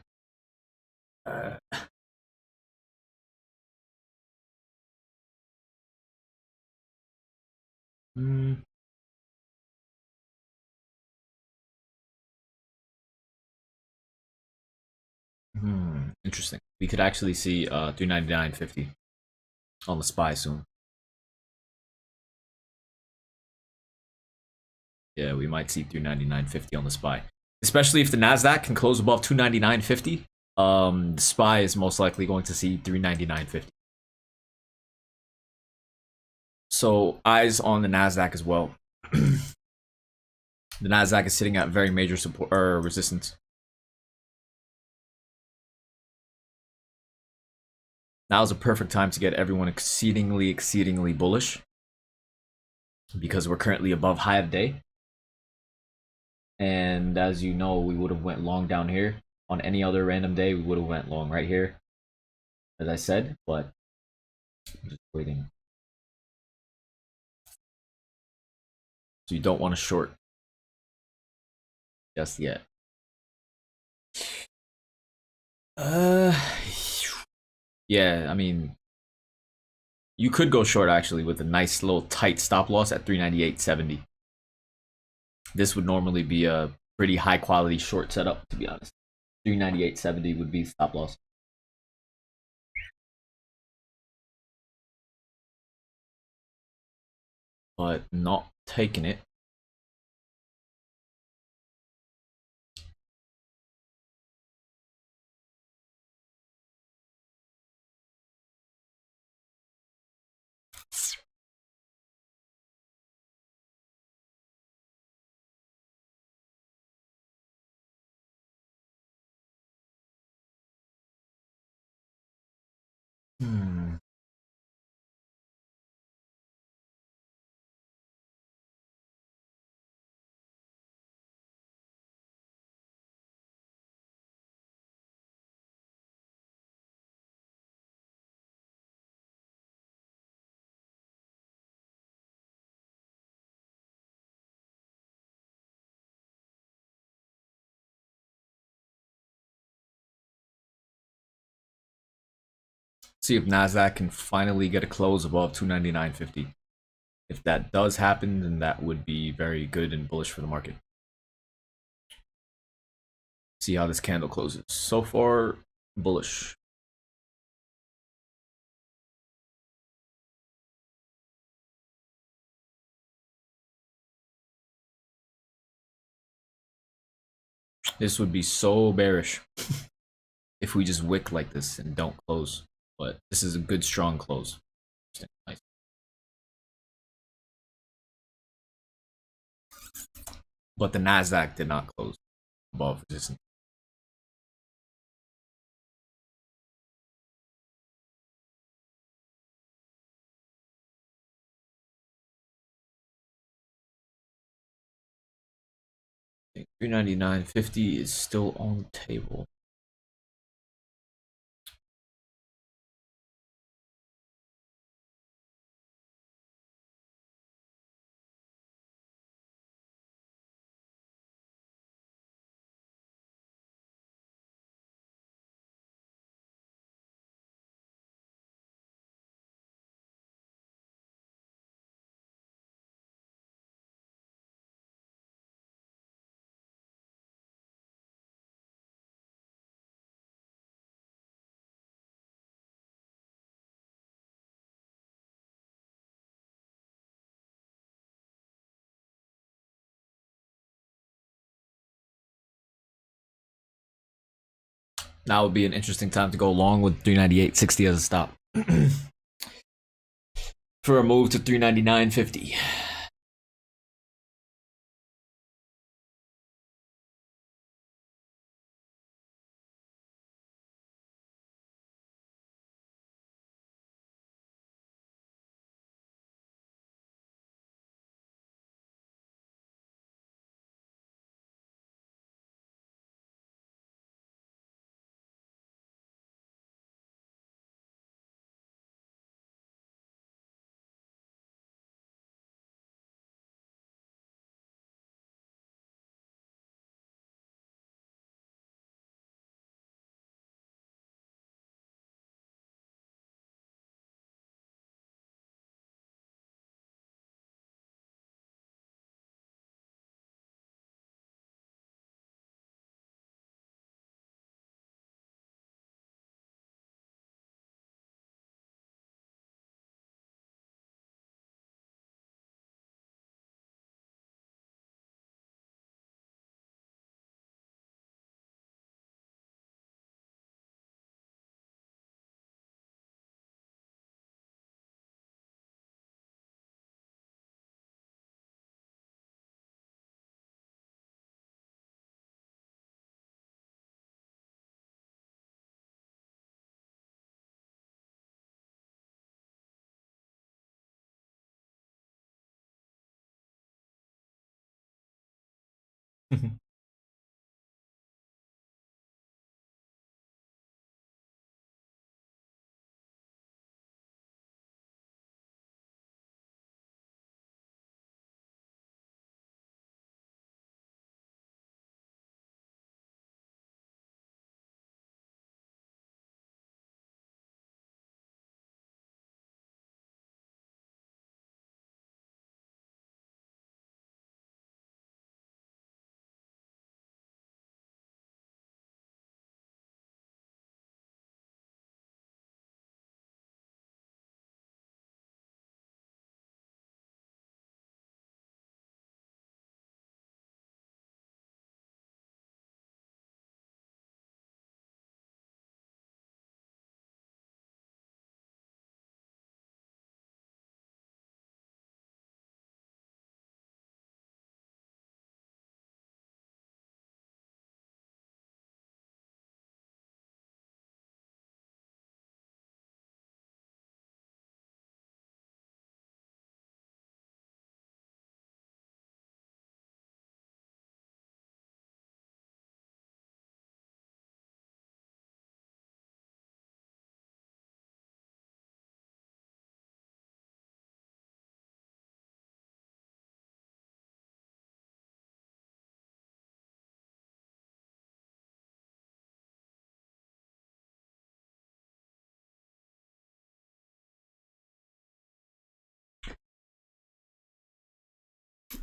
interesting. We could actually see 399.50 on the SPY soon. Yeah, we might see 399.50 on the SPY. Especially if the NASDAQ can close above 299.50. The SPY is most likely going to see 399.50. So eyes on the NASDAQ as well. The NASDAQ is sitting at very major support or resistance. Now is a perfect time to get everyone exceedingly bullish, because we're currently above high of day. And as you know, we would have went long down here. On any other random day, we would have went long right here, as I said, but I'm just waiting. So you don't want to short just yet. Yeah, I mean, you could go short actually with a nice little tight stop loss at 398.70. This would normally be a pretty high quality short setup, to be honest. 398.70 would be stop loss. But not taking it. See if NASDAQ can finally get a close above 299.50. If that does happen, then that would be very good and bullish for the market. See how this candle closes. So far, bullish. This would be so bearish if we just wick like this and don't close. But this is a good, strong close. Nice. But the NASDAQ did not close above resistance. $399.50 is still on the table. Now would be an interesting time to go long with 398.60 as a stop. For a move to 399.50.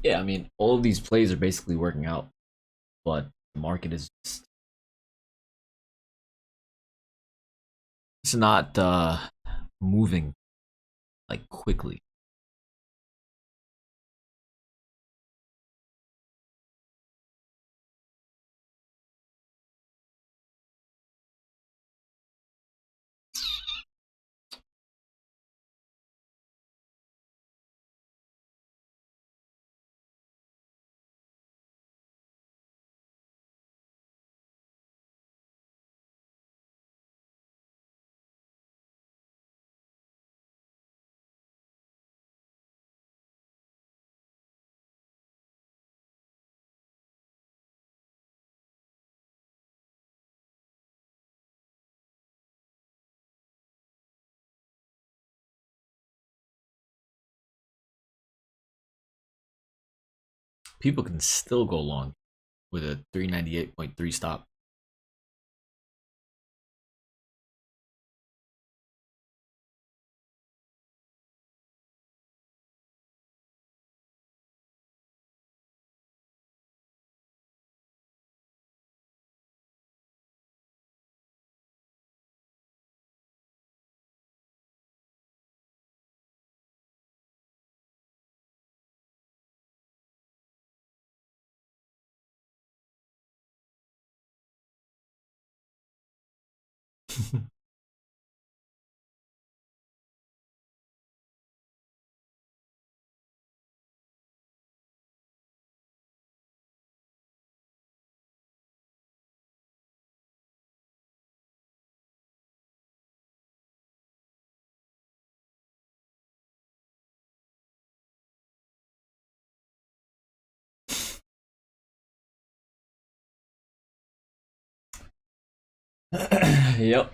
Yeah, I mean, all of these plays are basically working out, but the market is just, it's not moving like quickly. People can still go long with a 398.3 stop. Yep.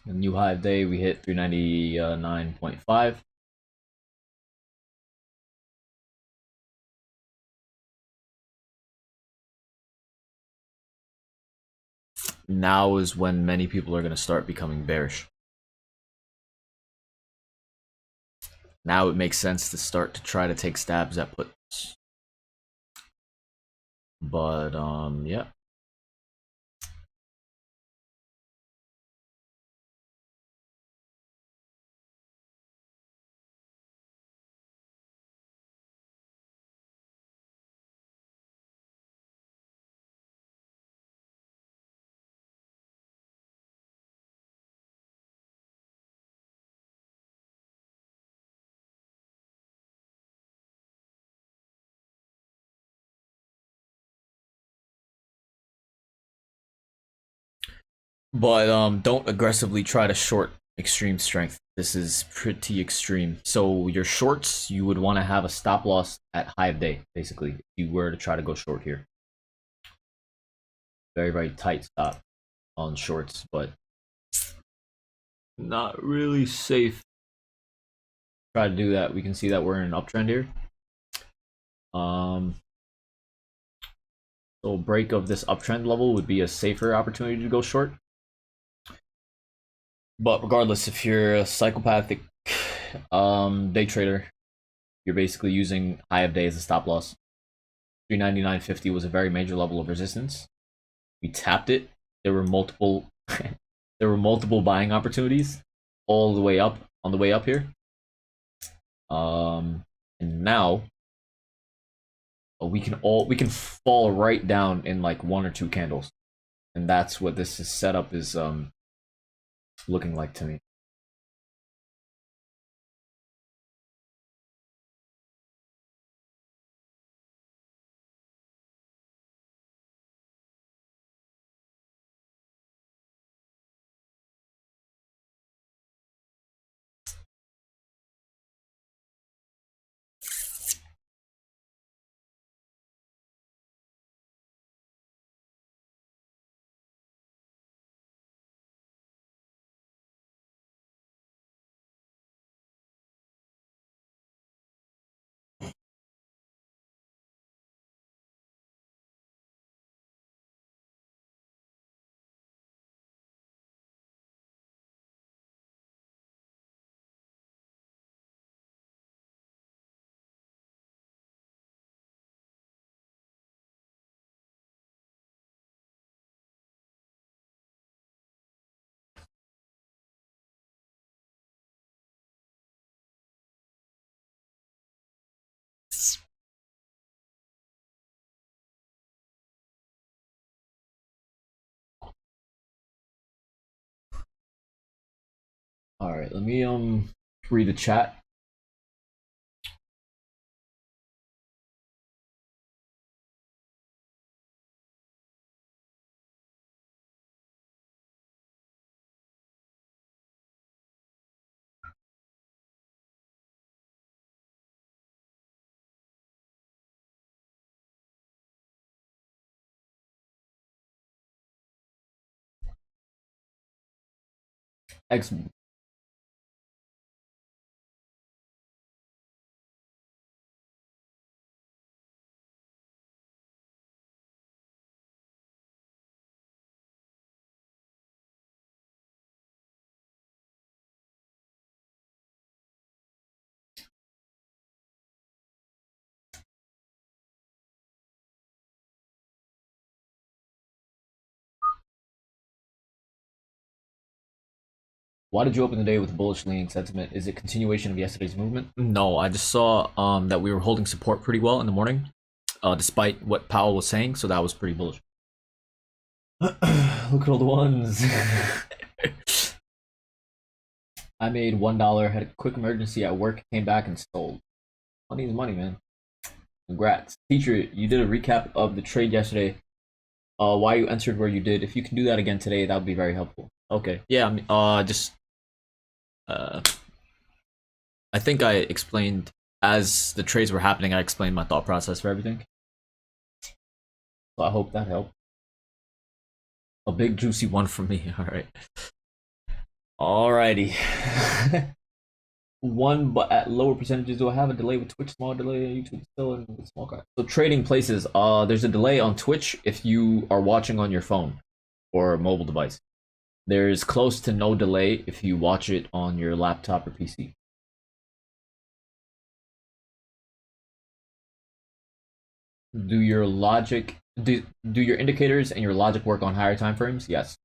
The new high of day, we hit 399.5. Now is when many people are going to start becoming bearish. Now it makes sense to start to try to take stabs at puts. But yeah. But don't aggressively try to short extreme strength. This is pretty extreme. So your shorts, you would want to have a stop loss at high of day, basically, if you were to try to go short here. Very, very tight stop on shorts, but not really safe. Try to do that. We can see that we're in an uptrend here. So break of this uptrend level would be a safer opportunity to go short. But regardless, if you're a psychopathic day trader, you're basically using high of day as a stop loss. 399.50 was a very major level of resistance. We tapped it. There were multiple there were multiple buying opportunities all the way up on the way up here. And now we can fall right down in like one or two candles. And that's what this setup is looking like to me. All right, let me read the chat. X. Why did you open the day with bullish leaning sentiment? Is it continuation of yesterday's movement? No, I just saw that we were holding support pretty well in the morning, despite what Powell was saying, so that was pretty bullish. Look at all the ones. I made $1, had a quick emergency at work, came back and sold. Money is money, man. Congrats. Teacher, you did a recap of the trade yesterday. Why you entered where you did. If you can do that again today, that would be very helpful. Okay. Yeah, I think I explained, as the trades were happening, I explained my thought process for everything. So I hope that helped. A big juicy one from me. All right. Alrighty. One, but at lower percentages. Do I have a delay with Twitch? Small delay on YouTube still, and with small car. So trading places. There's a delay on Twitch if you are watching on your phone or mobile device. There's close to no delay if you watch it on your laptop or PC. Do your indicators and your logic work on higher time frames? Yes.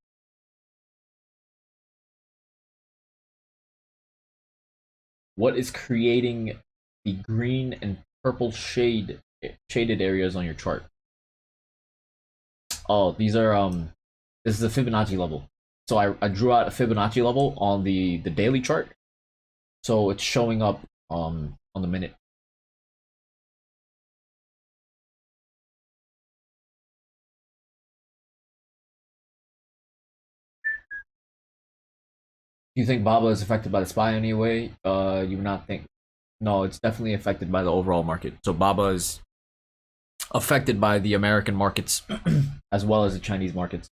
What is creating the green and purple shaded areas on your chart? Oh, these are this is a Fibonacci level. So I drew out a Fibonacci level on the daily chart. So it's showing up on the minute. Do you think Baba is affected by the SPY anyway? You would not think. No, it's definitely affected by the overall market. So Baba is affected by the American markets as well as the Chinese markets.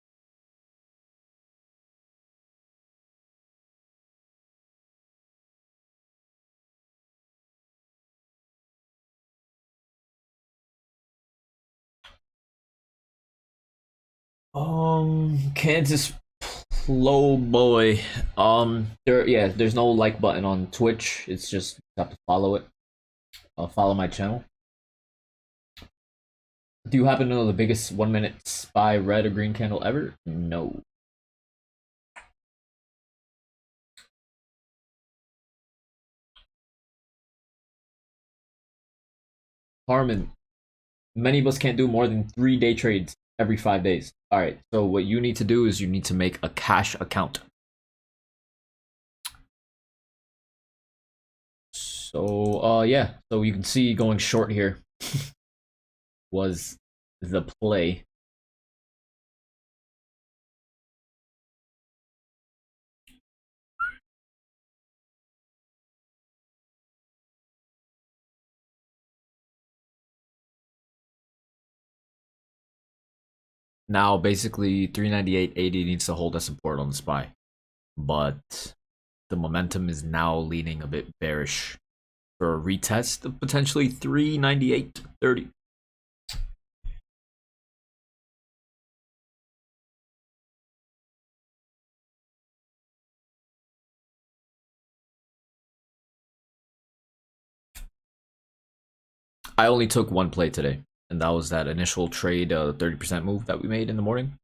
Kansas Low boy. There's no like button on Twitch. It's just you have to follow it. Follow my channel. Do you happen to know the biggest 1 minute SPY red or green candle ever? No. Harmon, many of us can't do more than 3 day trades every 5 days. All right. So what you need to do is you need to make a cash account. So yeah. So you can see going short here was the play. Now basically 398.80 needs to hold as support on the SPY, but the momentum is now leaning a bit bearish for a retest of potentially 398.30. I only took one play today, and that was that initial trade, 30% move that we made in the morning.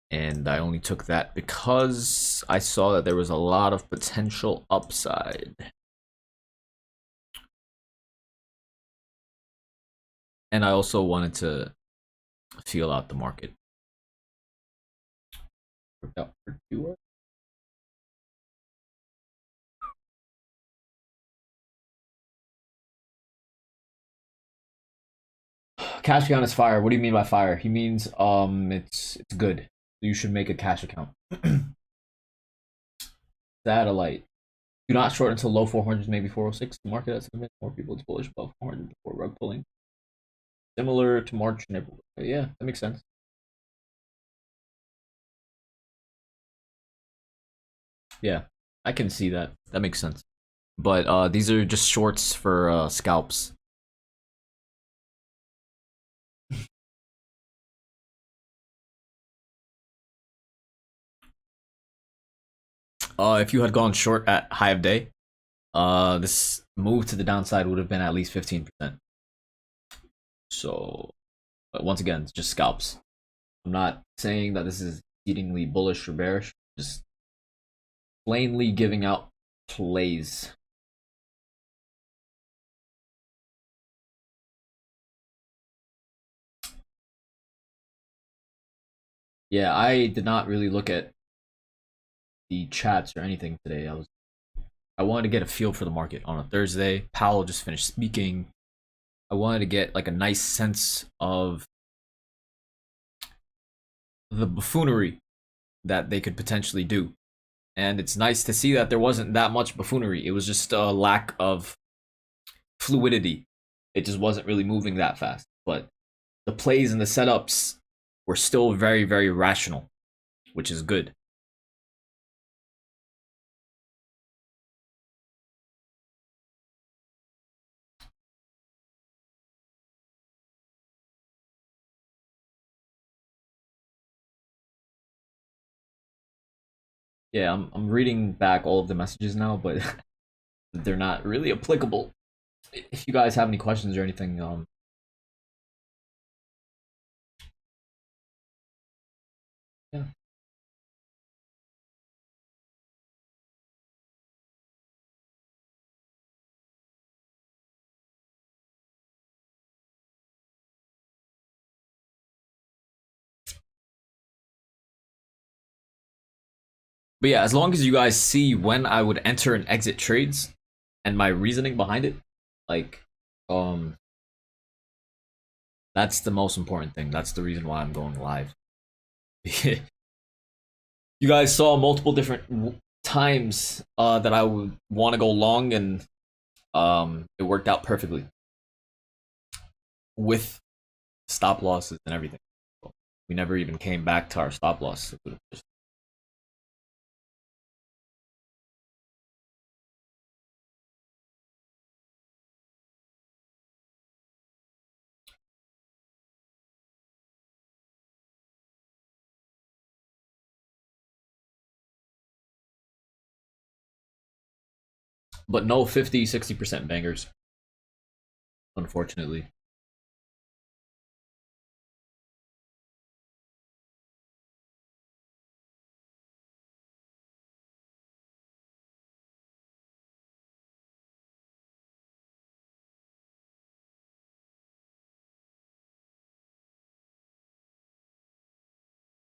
And I only took that because I saw that there was a lot of potential upside. And I also wanted to feel out the market. Cash account is fire. What do you mean by fire? He means it's good. You should make a cash account. Satellite. Do not short until low 400s, maybe 406. The market has convinced more people it's bullish above 400 before rug pulling. Similar to March and April. Yeah, that makes sense. Yeah, I can see that. That makes sense. But these are just shorts for scalps. If you had gone short at high of day, this move to the downside would have been at least 15%. So, but once again, it's just scalps. I'm not saying that this is exceedingly bullish or bearish, just plainly giving out plays. Yeah, I did not really look at the chats or anything today. I wanted to get a feel for the market on a Thursday. Powell just finished speaking. I wanted to get like a nice sense of the buffoonery that they could potentially do. And it's nice to see that there wasn't that much buffoonery. It was just a lack of fluidity. It just wasn't really moving that fast. But the plays and the setups were still very, very rational, which is good. Yeah, I'm reading back all of the messages now, but they're not really applicable. If you guys have any questions or anything, yeah. But yeah, as long as you guys see when I would enter and exit trades and my reasoning behind it, like, that's the most important thing. That's the reason why I'm going live. You guys saw multiple different times that I would want to go long, and it worked out perfectly with stop losses and everything. We never even came back to our stop loss. But no 50-60% bangers, unfortunately.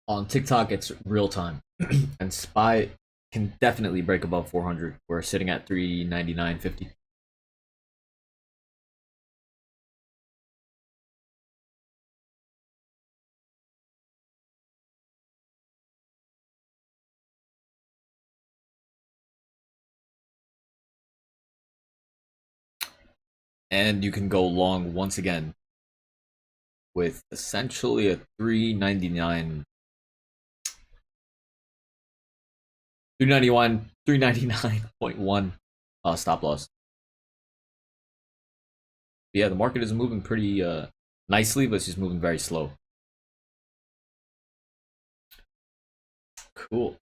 On TikTok, it's real time, and SPY can definitely break above 400. We're sitting at 399.50. And you can go long once again with essentially a 399.1 stop loss. But yeah, the market is moving pretty nicely, but it's just moving very slow. Cool.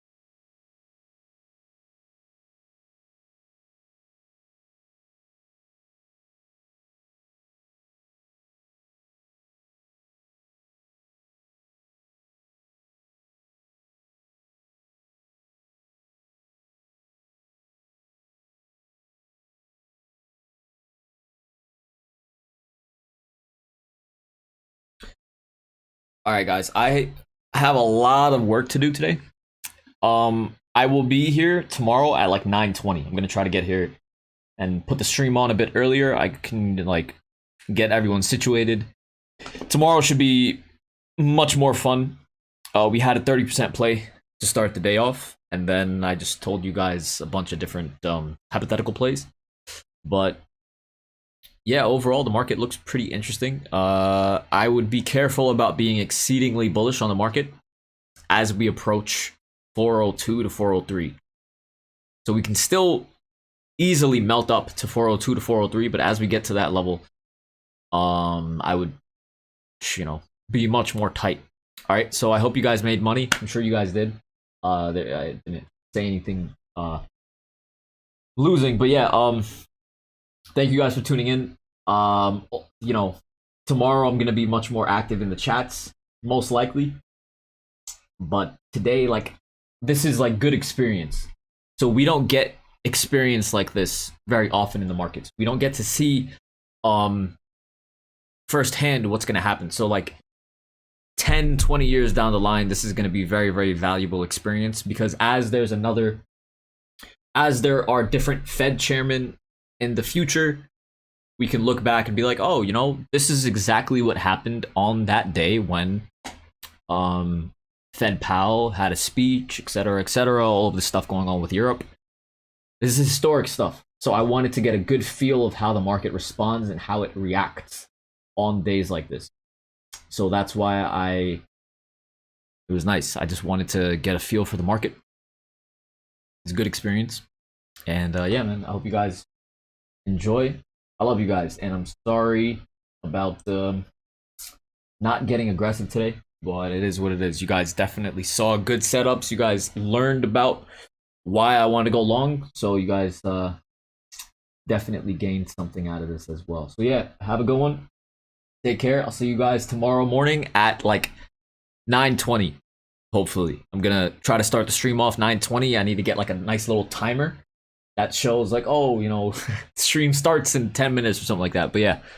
All right, guys. I have a lot of work to do today. I will be here tomorrow at like 9:20. I'm gonna try to get here and put the stream on a bit earlier. I can like get everyone situated, tomorrow should be much more fun. We had a 30% play to start the day off, and then I just told you guys a bunch of different hypothetical plays. But yeah, overall the market looks pretty interesting. I would be careful about being exceedingly bullish on the market as we approach 402 to 403. So we can still easily melt up to 402 to 403, but as we get to that level, I would, be much more tight. All right, so I hope you guys made money. I'm sure you guys did. I didn't say anything losing, but yeah, thank you guys for tuning in. Tomorrow I'm gonna be much more active in the chats, most likely. But today, this is good experience. So we don't get experience like this very often in the markets. We don't get to see firsthand what's gonna happen. So 10, 20 years down the line, this is gonna be very, very valuable experience, because as there are different Fed chairmen in the future, we can look back and be like, oh, this is exactly what happened on that day when Fed Powell had a speech, etc., all of this stuff going on with Europe. This is historic stuff. So I wanted to get a good feel of how the market responds and how it reacts on days like this. So that's why it was nice. I just wanted to get a feel for the market. It's a good experience. And yeah, man, I hope you guys enjoy. I love you guys, and I'm sorry about not getting aggressive today, but it is what it is. You guys definitely saw good setups. You guys learned about why I want to go long, so you guys definitely gained something out of this as well. So yeah, have a good one. Take care. I'll see you guys tomorrow morning at 9:20. Hopefully, I'm gonna try to start the stream off 9:20. I need to get a nice little timer that shows stream starts in 10 minutes or something like that. But yeah,